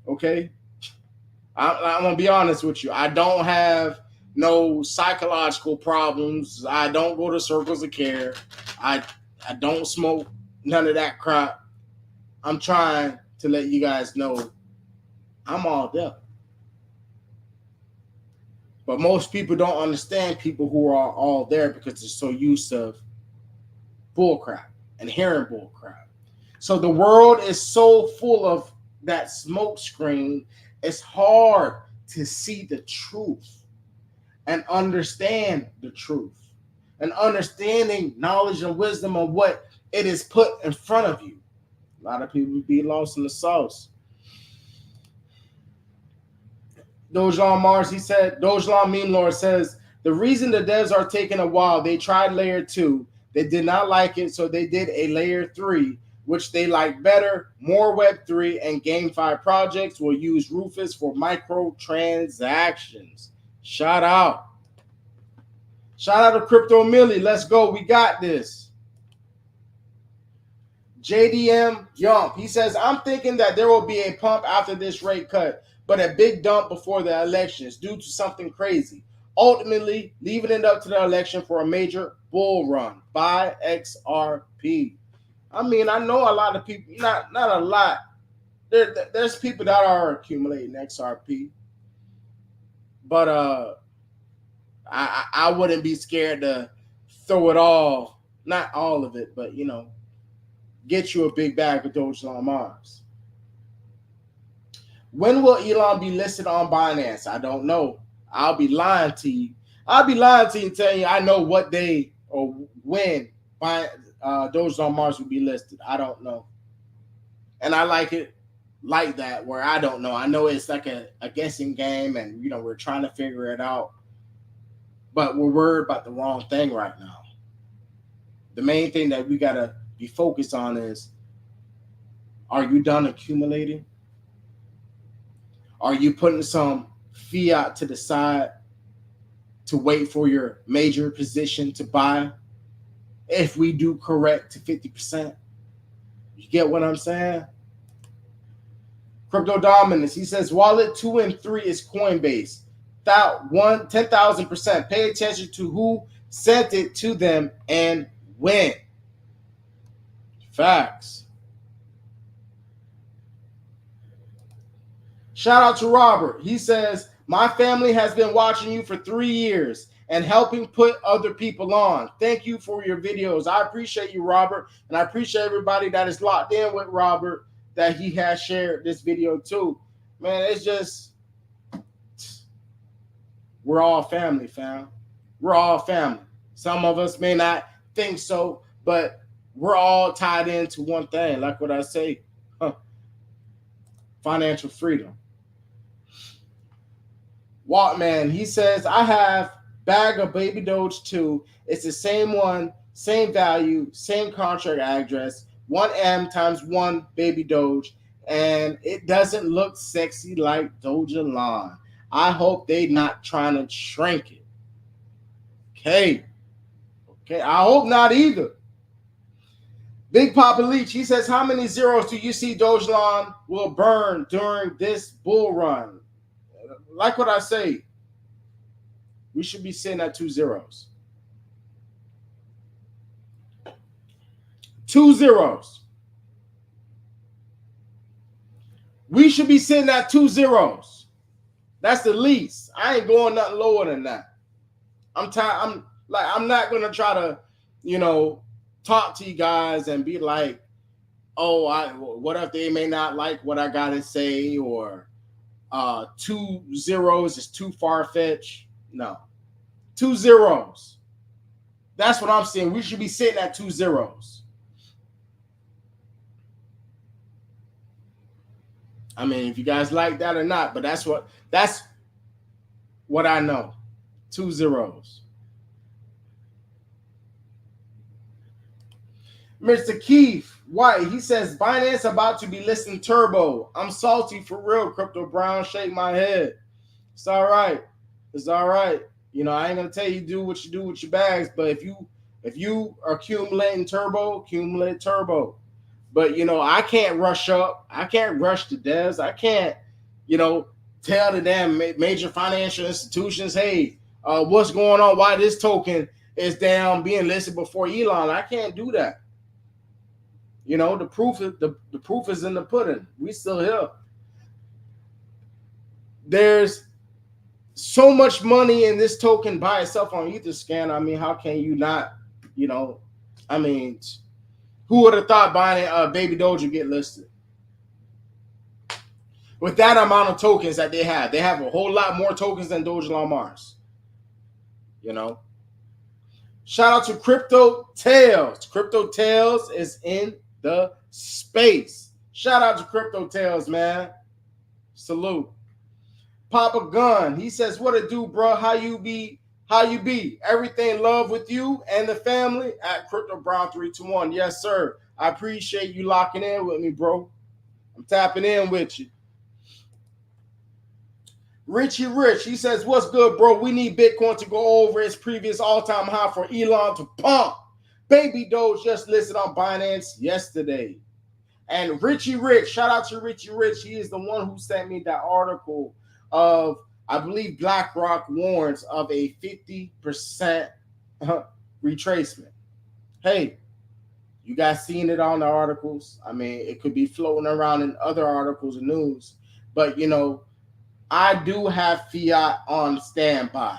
Okay? I'm going to be honest with you. I don't have no psychological problems. I don't go to circles of care. I don't smoke none of that crap. I'm trying to let you guys know I'm all there. But most people don't understand people who are all there because they're so used to bullcrap and hearing bullcrap. So the world is so full of that smoke screen, it's hard to see the truth and understand the truth and understanding knowledge and wisdom of what it is put in front of you. A lot of people be lost in the sauce. Dogelon Mars, he said, Dogelon Meme Lord says, the reason the devs are taking a while, they tried layer 2. They did not like it, so they did a layer 3, which they like better. More Web3 and GameFi projects will use Rufus for microtransactions. Shout out. Shout out to Crypto Millie. Let's go. We got this. JDM Yump. He says, I'm thinking that there will be a pump after this rate cut, but a big dump before the elections due to something crazy. Ultimately, leaving it up to the election for a major bull run. Buy XRP. I mean, I know a lot of people, not a lot. There's people that are accumulating XRP. But I wouldn't be scared to throw it all, not all of it, but, get you a big bag of Dogelon Mars. When will Elon be listed on Binance? I don't know. I'll be lying to you. I'll be lying to you and telling you I know what day or when Dogelon Mars will be listed. I don't know. And I like it like that, where I don't know. I know it's like a guessing game, and we're trying to figure it out. But we're worried about the wrong thing right now. The main thing that we gotta be focused on is, are you done accumulating? Are you putting some fiat to the side to wait for your major position to buy? If we do correct to 50%, you get what I'm saying? Crypto Dominance, he says, wallet 2 and 3 is Coinbase. 10,000%. Pay attention to who sent it to them and when. Facts. Shout out to Robert. He says, my family has been watching you for 3 years and helping put other people on. Thank you for your videos. I appreciate you, Robert, and I appreciate everybody that is locked in with Robert, that he has shared this video too. Man, it's just, we're all family, fam. We're all family. Some of us may not think so, but we're all tied into one thing. Like what I say, financial freedom. Walkman, he says, I have bag of baby Doge too. It's the same one, same value, same contract address, 1M times 1 baby Doge. and it doesn't look sexy like Dogelon. I hope they not trying to shrink it. Okay. Okay. I hope not either. Big Papa Leach, he says, how many zeros do you see Dogelon will burn during this bull run? Like what I say, we should be sitting at 2 zeros. 2 zeros. We should be sitting at 2 zeros. That's the least. I ain't going nothing lower than that. I'm not gonna try to, talk to you guys and be like, oh, what if they may not like what I gotta say, or 2 zeros is too far-fetched. No. 2 zeros. That's what I'm saying. We should be sitting at 2 zeros. I mean, if you guys like that or not, but that's what I know. 2 zeros. Mr. Keith White, he says, Binance about to be listing Turbo. I'm salty for real, Crypto Brown. Shake my head. It's all right. It's all right. I ain't gonna tell you do what you do with your bags, but if you are accumulating Turbo, accumulate Turbo. But I can't rush up. I can't rush the devs. I can't, tell the damn major financial institutions, hey, what's going on? Why this token is down being listed before Elon? I can't do that. The proof is in the pudding. We still here. There's so much money in this token by itself on Etherscan. I mean, how can you not? I mean, who would have thought buying Baby Doge would get listed? With that amount of tokens that they have a whole lot more tokens than Dogelon Mars. Shout out to Crypto Tales. Crypto Tales is in the space. Shout out to Crypto Tales, man. Salute. Papa Gun, he says, what it do, bro? How you be? Everything love with you and the family at Crypto Brown 321. Yes, sir. I appreciate you locking in with me, bro. I'm tapping in with you. Richie Rich, he says, what's good, bro? We need Bitcoin to go over its previous all-time high for Elon to pump. Baby Doge just listed on Binance yesterday. And Richie Rich, shout out to Richie Rich. He is the one who sent me that article of, I believe BlackRock warns of a 50% retracement. Hey, you guys seen it on the articles? I mean, it could be floating around in other articles and news. But, I do have fiat on standby.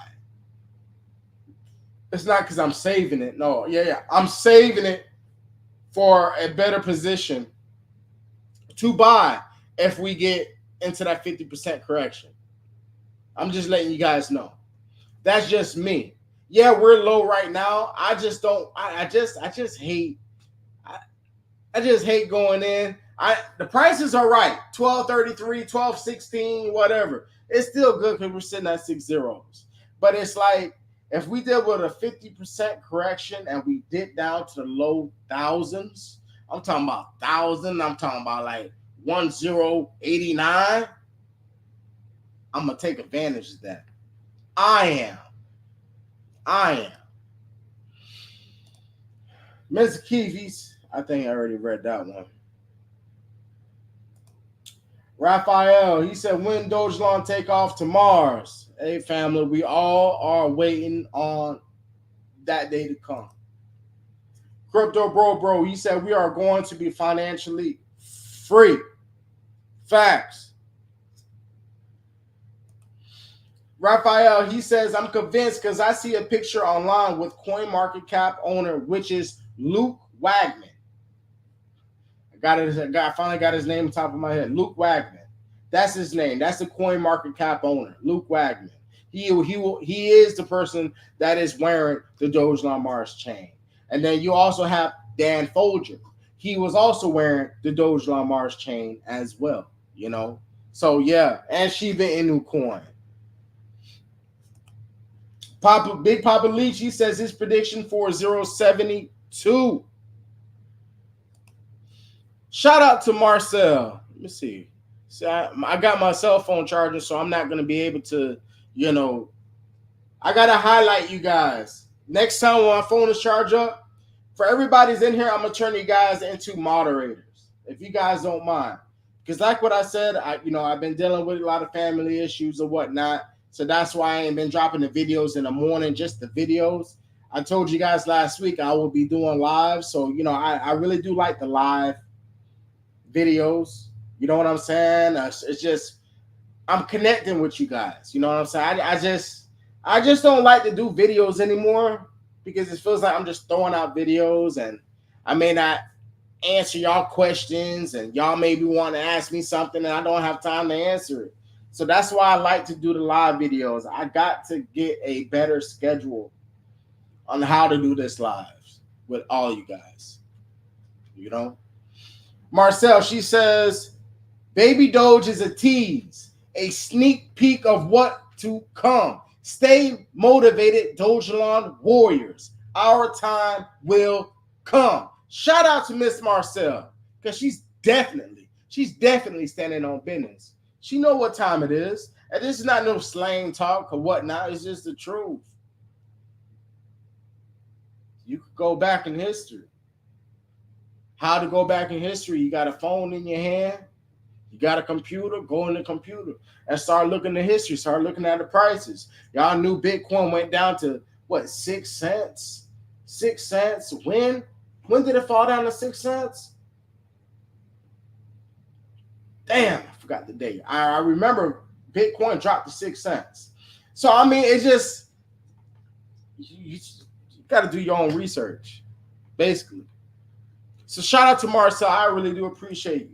It's not because I'm saving it. No, yeah. I'm saving it for a better position to buy if we get into that 50% correction. I'm just letting you guys know. That's just me. Yeah, we're low right now. I just hate going in. The prices are right. 1233, 1216, whatever. It's still good because we're sitting at 6 zeros. But it's like if we did with a 50% correction and we dip down to the low thousands, I'm talking about 1,000. I'm talking about like 1089. I'm gonna take advantage of that. I am. Mr. Keeves, I think I already read that one. Raphael, he said, when Dogelon take off to Mars? Hey, family, we all are waiting on that day to come. Crypto Bro, he said, we are going to be financially free. Facts. Raphael, he says, I'm convinced because I see a picture online with CoinMarketCap owner, which is Luke Wagman. I finally got his name on top of my head. Luke Wagman. That's his name. That's the CoinMarketCap owner, Luke Wagman. He is the person that is wearing the Dogelon Mars chain. And then you also have Dan Folger. He was also wearing the Dogelon Mars chain as well, So, yeah. And Shiba Inu coin. Big Papa Leach, he says his prediction for 0.72. Shout out to Marcel. me see. See, I got my cell phone charging, so I'm not gonna be able to, I gotta highlight you guys. Next time when my phone is charged up, for everybody's in here, I'm gonna turn you guys into moderators, if you guys don't mind. Because like what I said, I've been dealing with a lot of family issues and whatnot. So that's why I ain't been dropping the videos in the morning, just the videos. I told you guys last week I will be doing live. So, I really do like the live videos. You know what I'm saying? It's just, I'm connecting with you guys. You know what I'm saying? I just don't like to do videos anymore because it feels like I'm just throwing out videos and I may not answer y'all questions and y'all maybe want to ask me something and I don't have time to answer it. So that's why I like to do the live videos. I got to get a better schedule on how to do this live with all you guys. Marcel, she says, Baby Doge is a tease, a sneak peek of what to come. Stay motivated, Dogelon warriors. Our time will come. Shout out to Miss Marcel, because she's definitely standing on business. She know what time it is. And this is not no slang talk or whatnot. It's just the truth. You could go back in history. How to go back in history? You got a phone in your hand. You got a computer, go in the computer and start looking at history, start looking at the prices. Y'all knew Bitcoin went down to, 6 cents? 6 cents. When did it fall down to 6 cents? Damn, I forgot the date. I remember Bitcoin dropped to 6 cents. So, I mean, it's just, you got to do your own research, basically. So, shout out to Marcel. I really do appreciate you.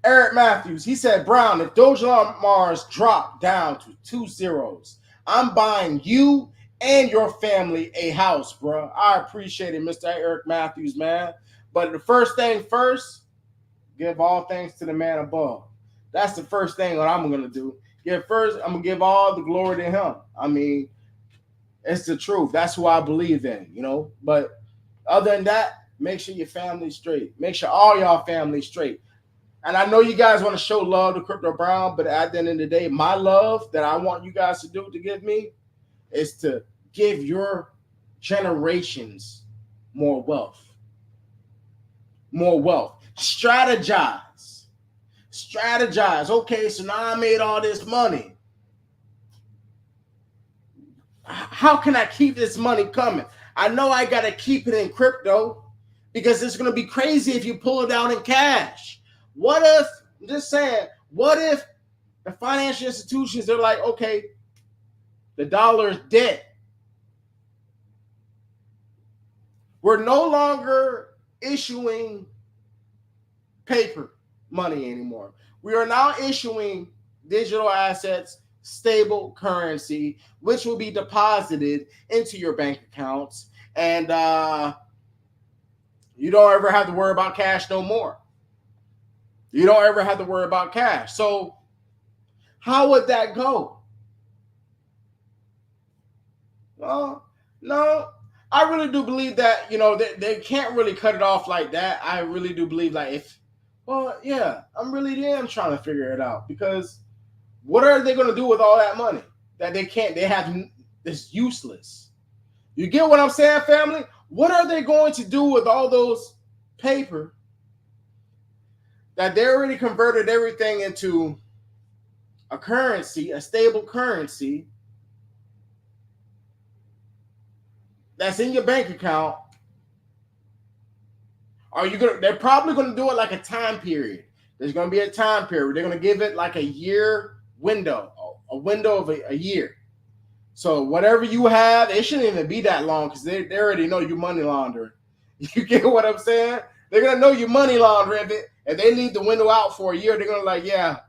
Eric Matthews, he said, Brown, if Dogelon Mars drop down to 2 zeros, I'm buying you and your family a house, bro. I appreciate it, Mr. Eric Matthews, man. But the first thing first, give all thanks to the man above. That's the first thing what I'm going to do. I'm going to give all the glory to him. I mean, it's the truth. That's who I believe in, But other than that, make sure your family's straight. Make sure all y'all family's straight. And I know you guys want to show love to Crypto Brown, but at the end of the day, my love that I want you guys to do to give me is to give your generations more wealth. More wealth. Strategize. Okay, so now I made all this money. How can I keep this money coming? I know I got to keep it in crypto because it's going to be crazy if you pull it out in cash. What if, I'm just saying, what if the financial institutions, they're like, okay, the dollar is dead. We're no longer issuing paper money anymore. We are now issuing digital assets, stable currency, which will be deposited into your bank accounts. And you don't ever have to worry about cash no more. You don't ever have to worry about cash. So how would that go? Well, no, I really do believe that, they can't really cut it off like that. I really do believe I'm really damn trying to figure it out because what are they going to do with all that money that they have this useless? You get what I'm saying, family? What are they going to do with all those paper that they already converted everything into a currency, a stable currency that's in your bank account? They're probably going to do it like a time period. There's going to be a time period. They're going to give it like a year window, a window of a year. So whatever you have, it shouldn't even be that long because they already know you money laundering. You get what I'm saying? They're going to know you money laundering. If they leave the window out for a year, they're going to yeah,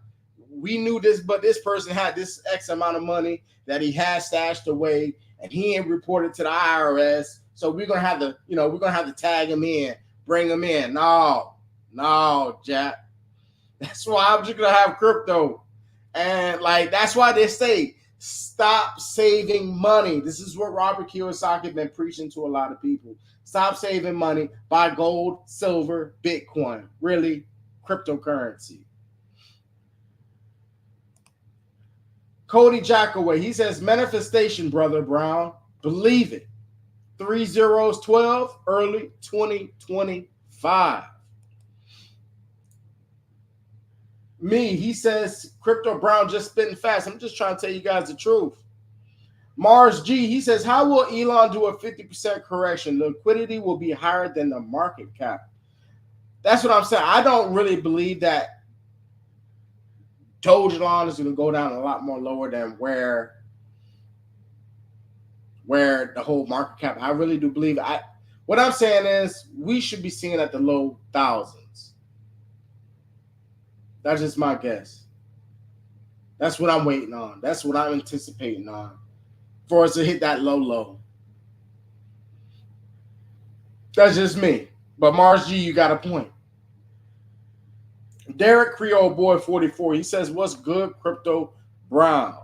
we knew this, but this person had this X amount of money that he had stashed away and he ain't reported to the IRS. So we're going to have to, we're going to have to tag him in, bring him in. No, Jack. That's why I'm just going to have crypto. And that's why they say, stop saving money. This is what Robert Kiyosaki has been preaching to a lot of people. Stop saving money. Buy gold, silver, Bitcoin. Really, cryptocurrency. Cody Jackaway, he says, manifestation, Brother Brown. Believe it. 3/0/12, early 2025. Me, he says, Crypto Brown just spitting fast. I'm just trying to tell you guys the truth. Mars G, he says, how will Elon do a 50% correction? The liquidity will be higher than the market cap. That's what I'm saying. I don't really believe that Dogelon is going to go down a lot more lower than where the whole market cap. I really do believe. What I'm saying is we should be seeing at the low thousands. That's just my guess. That's what I'm waiting on. That's what I'm anticipating on for us to hit that low. That's just me. But Mars G, you got a point. Derek Creole Boy 44, he says, what's good, Crypto Brown?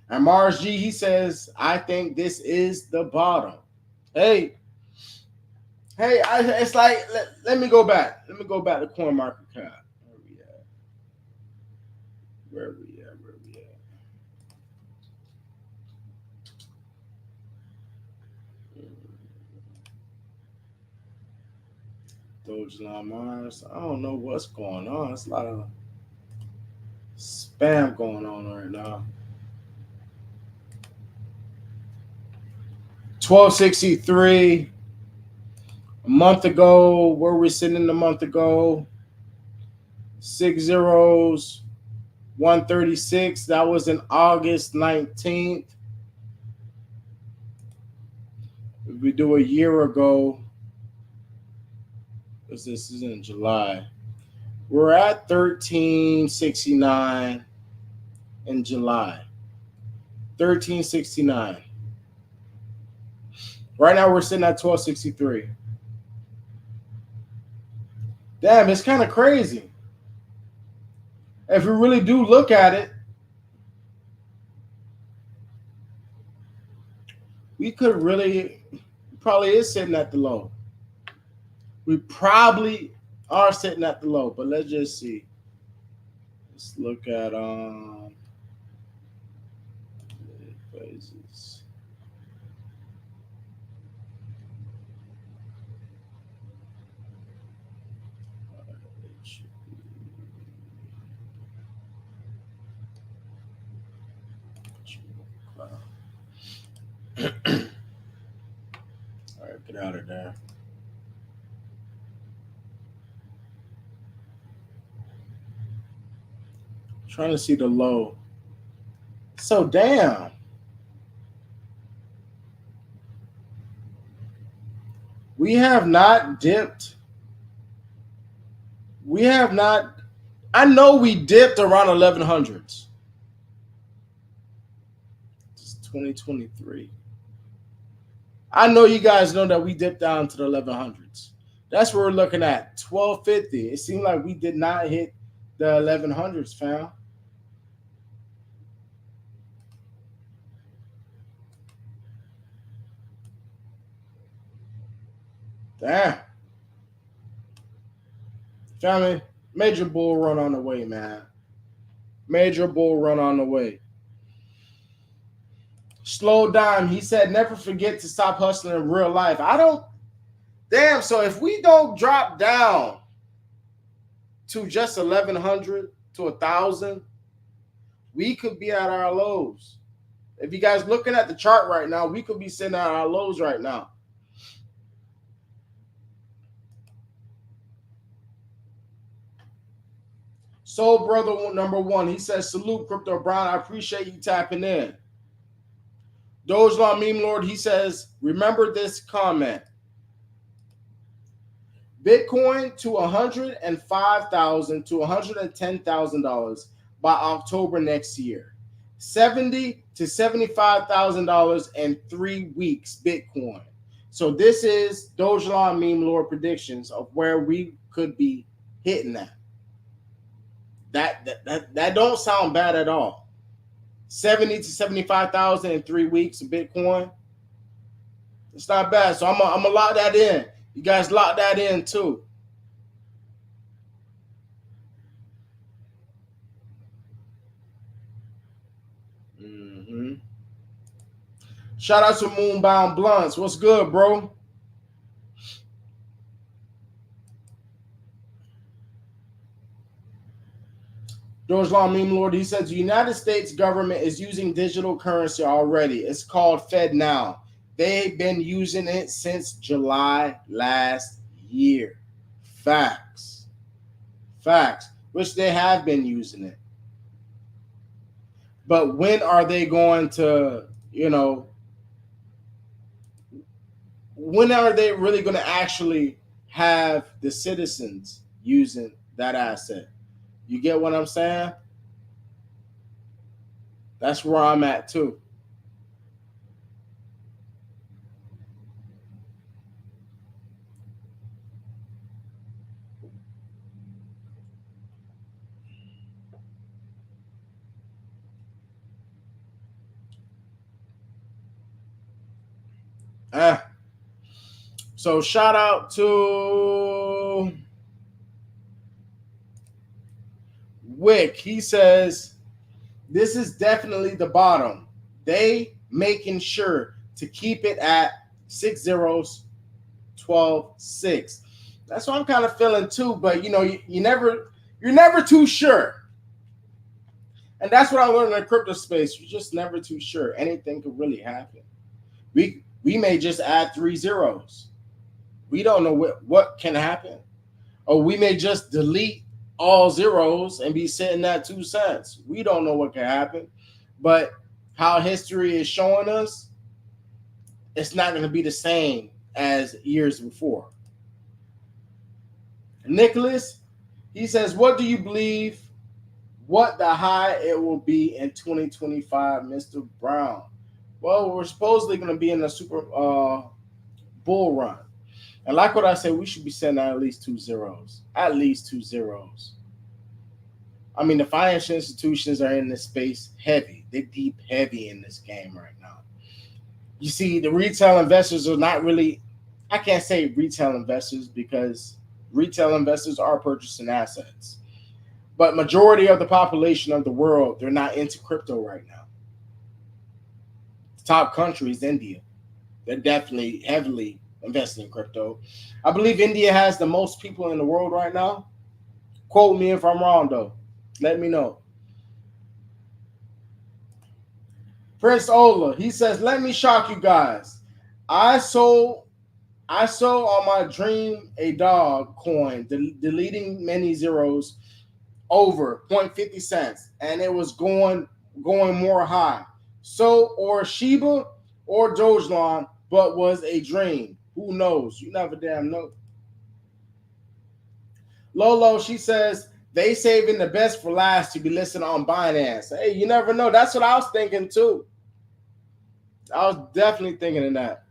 And Mars G, he says, I think this is the bottom. Hey, it's like, let me go back. Let me go back to CoinMarketCap. Where we at? Dogelon Mars. I don't know what's going on. There's a lot of spam going on right now. 1263. A month ago, where we sitting a month ago? 6 zeros. 136. That was in August 19th. If we do a year ago, because this is in July, we're at 1369 in July. 1369. Right now we're sitting at 1263. Damn, it's kind of crazy. If we really do look at it, we could really, probably is sitting at the low. We probably are sitting at the low, but let's just see. Let's look at phases. All right, get out of there. Trying to see the low. So damn. We have not dipped. We have not. I know we dipped around 1100s. It's 2023. I know you guys know that we dipped down to the 1100s. That's what we're looking at. 1250. It seemed like we did not hit the 1100s, fam. Damn. Family, major bull run on the way, man. Major bull run on the way. Slow down. He said, never forget to stop hustling in real life. I don't. Damn, so if we don't drop down to just 1100 to 1000, we could be at our lows. If you guys looking at the chart right now, we could be sitting at our lows right now. Soul Brother number 1, he says, salute Crypto Brown. I appreciate you tapping in. Dogelon Meme Lord, he says, remember this comment. Bitcoin to $105,000 to $110,000 by October next year. $70,000 to $75,000 in 3 weeks, Bitcoin. So this is Dogelon Meme Lord predictions of where we could be hitting that. That don't sound bad at all. 70 to 75,000 in 3 weeks of Bitcoin. It's not bad. So I'm gonna lock that in. You guys lock that in too. Shout out to Moonbound Blunts. What's good, bro? Dogelon Meme Lord, he says the United States government is using digital currency already. It's called Fed Now. They've been using it since July last year. Facts. Facts. Which they have been using it. But when are they going to, when are they really going to actually have the citizens using that asset? You get what I'm saying? That's where I'm at too. So shout out to Wick. He says, this is definitely the bottom. They making sure to keep it at 6 zeros, 12, 6. That's what I'm kind of feeling too, but you're never too sure. And that's what I learned in the crypto space. You're just never too sure. Anything could really happen. We may just add 3 zeros. We don't know what can happen. Or we may just delete all zeros and be sitting at 2 cents. We don't know what can happen. But how history is showing us, it's not going to be the same as years before. Nicholas, he says, what do you believe what the high it will be in 2025, Mr. Brown? Well, we're supposedly going to be in a super bull run. And like what I said, we should be setting at least 2 zeros. At least 2 zeros. I mean, the financial institutions are in this space heavy. They're deep heavy in this game right now. You see, the retail investors are not really, I can't say retail investors because retail investors are purchasing assets. But majority of the population of the world, they're not into crypto right now. The top country is India. They're definitely heavily investing in crypto. I believe India has the most people in the world right now. Quote me if I'm wrong, though. Let me know. Prince Ola, he says, let me shock you guys. I sold on my dream a dog coin, deleting many zeros over 0.50 cents, and it was going more high. So, or Shiba or Dogelon, but was a dream. Who knows? You never damn know. Lolo, she says, they saving the best for last to be listed on Binance. Hey, you never know. That's what I was thinking too. I was definitely thinking of that.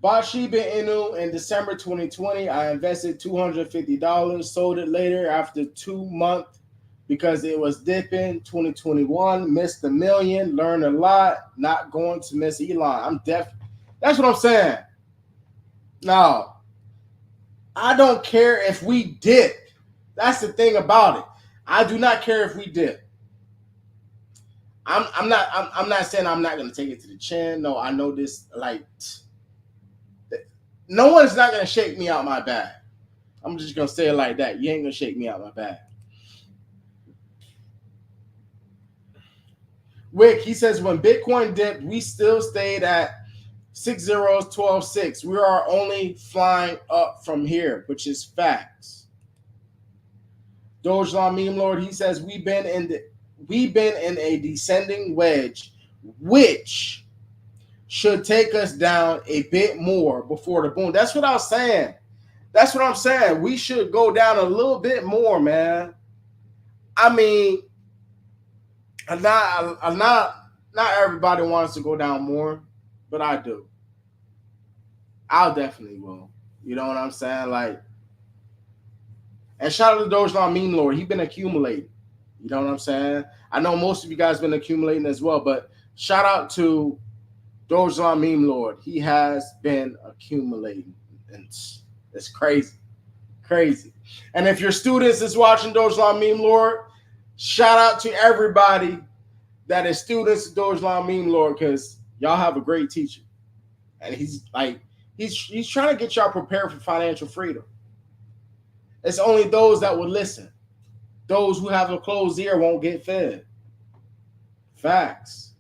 Bought Shiba Inu in December 2020. I invested $250. Sold it later after 2 months because it was dipping. 2021, missed $1 million. Learned a lot. Not going to miss Elon. That's what I'm saying. No, I don't care if we dip. That's the thing about it. I do not care if we dip. I'm not saying I'm not going to take it to the chin. No, I know this. Like, no one's not going to shake me out my bag. I'm just going to say it like that. You ain't going to shake me out my bag. Wick, he says, when Bitcoin dipped, we still stayed at 6 zeros, 12, 6. We are only flying up from here, which is facts. Dogelon Meme Lord, he says, we've been in a descending wedge, which should take us down a bit more before the boom. That's what I was saying. That's what I'm saying. We should go down a little bit more, man. I mean, not everybody wants to go down more, but I do. I'll definitely will. You know what I'm saying? Like, and shout out to Dogelon Meme Lord. He's been accumulating. You know what I'm saying? I know most of you guys been accumulating as well, but shout out to Dogelon Meme Lord. He has been accumulating. It's crazy. Crazy. And if your students is watching Dogelon Meme Lord, shout out to everybody that is students of Dogelon Meme Lord, because y'all have a great teacher. And he's trying to get y'all prepared for financial freedom. It's only those that will listen. Those who have a closed ear won't get fed. Facts.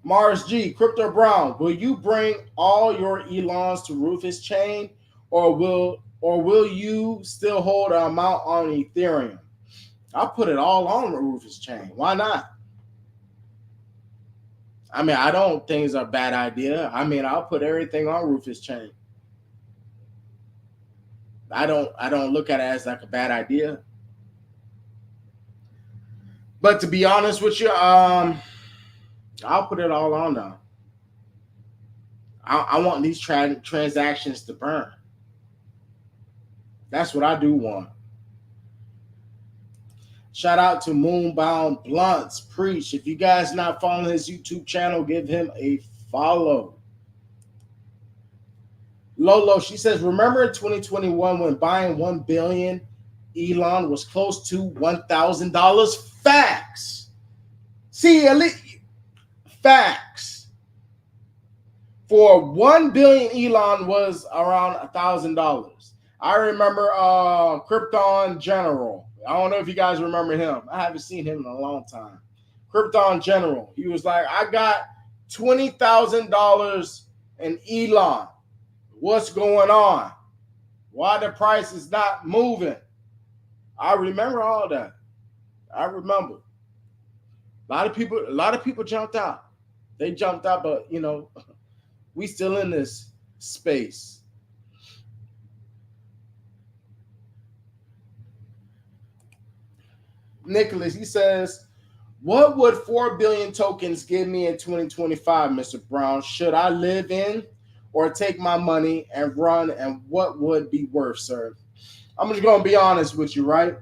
Mars G, Crypto Brown, will you bring all your Elons to Rufus chain, or will you still hold an amount on Ethereum? I'll put it all on the Rufus chain. Why not? I mean, I don't think it's a bad idea. I mean, I'll put everything on Rufus chain. I don't look at it as like a bad idea. But to be honest with you, I'll put it all on now. I want these transactions to burn. That's what I do want. Shout out to Moonbound Blunts. Preach. If you guys not following his YouTube channel, give him a follow. Lolo, she says, remember in 2021 when buying 1 billion Elon was close to $1,000? Facts. See, facts. For 1 billion Elon was around $1,000. I remember Krypton General. I don't know if you guys remember him. I haven't seen him in a long time. Krypton General. He was like, I got $20,000 in Elon. What's going on? Why the price is not moving? I remember all that. I remember. A lot of people jumped out. They jumped out, but you know, we still in this space. Nicholas, he says, what would 4 billion tokens give me in 2025, Mr. Brown? Should I live in or take my money and run, and what would be worth, sir? I'm just going to be honest with you, right?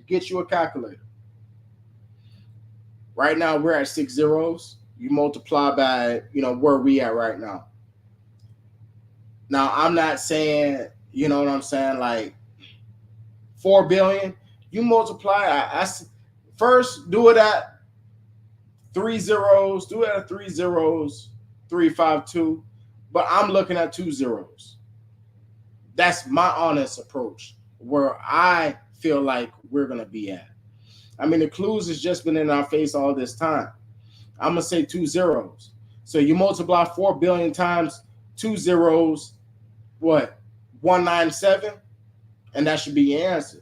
Get you a calculator. Right now, we're at 6 zeros. You multiply by, where we at right now. Now, I'm not saying, you know what I'm saying, like 4 billion. You multiply, I first do it at 3 zeros. Do it at 3 zeros, 352. But I'm looking at 2 zeros. That's my honest approach, where I feel like we're going to be at. I mean, the clues has just been in our face all this time. I'm going to say 2 zeros. So you multiply 4 billion times 2 zeros, what? 197? And that should be your answer.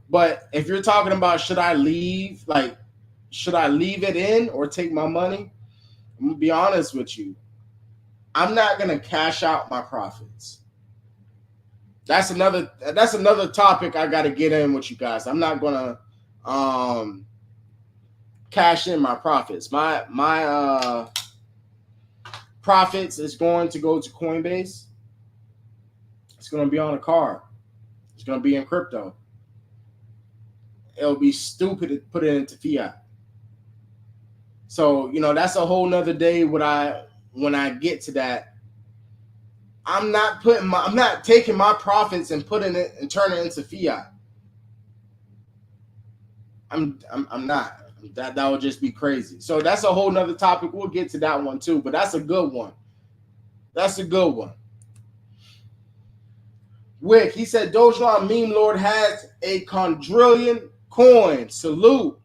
But if you're talking about should I leave it in or take my money? I'm going to be honest with you. I'm not going to cash out my profits. That's another topic I got to get in with you guys. I'm not going to cash in my profits. My profits is going to go to Coinbase. It's going to be on a card. It's going to be in crypto. It'll be stupid to put it into fiat. So, that's a whole nother day when I get to that. I'm not taking my profits and putting it and turning it into fiat. I'm not. That would just be crazy. So that's a whole nother topic. We'll get to that one too, but that's a good one. That's a good one. Wick, he said Dogelon Meme Lord has a quadrillion coins. Salute.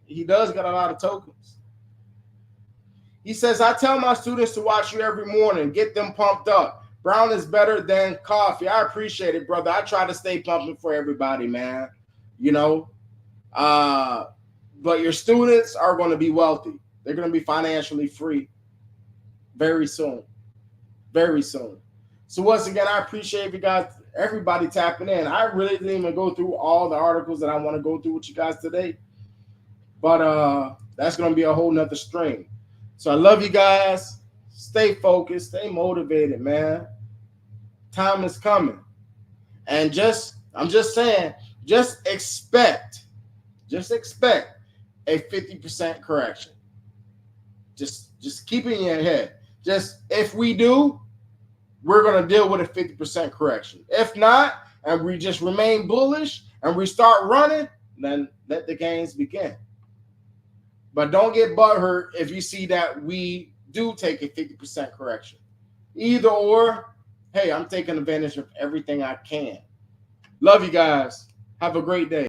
He does got a lot of tokens. He says, I tell my students to watch you every morning, get them pumped up. Brown is better than coffee. I appreciate it, brother. I try to stay pumping for everybody, man. But your students are going to be wealthy. They're going to be financially free very soon. Very soon. So once again, I appreciate you guys, everybody tapping in. I really didn't even go through all the articles that I want to go through with you guys today. But that's going to be a whole nother stream. So I love you guys. Stay focused. Stay motivated, man. Time is coming. And I'm just saying, just expect a 50% correction. Just keep it in your head. Just if we do, we're going to deal with a 50% correction. If not, and we just remain bullish and we start running, then let the gains begin. But don't get butthurt if you see that we do take a 50% correction. Either or, hey, I'm taking advantage of everything I can. Love you guys. Have a great day.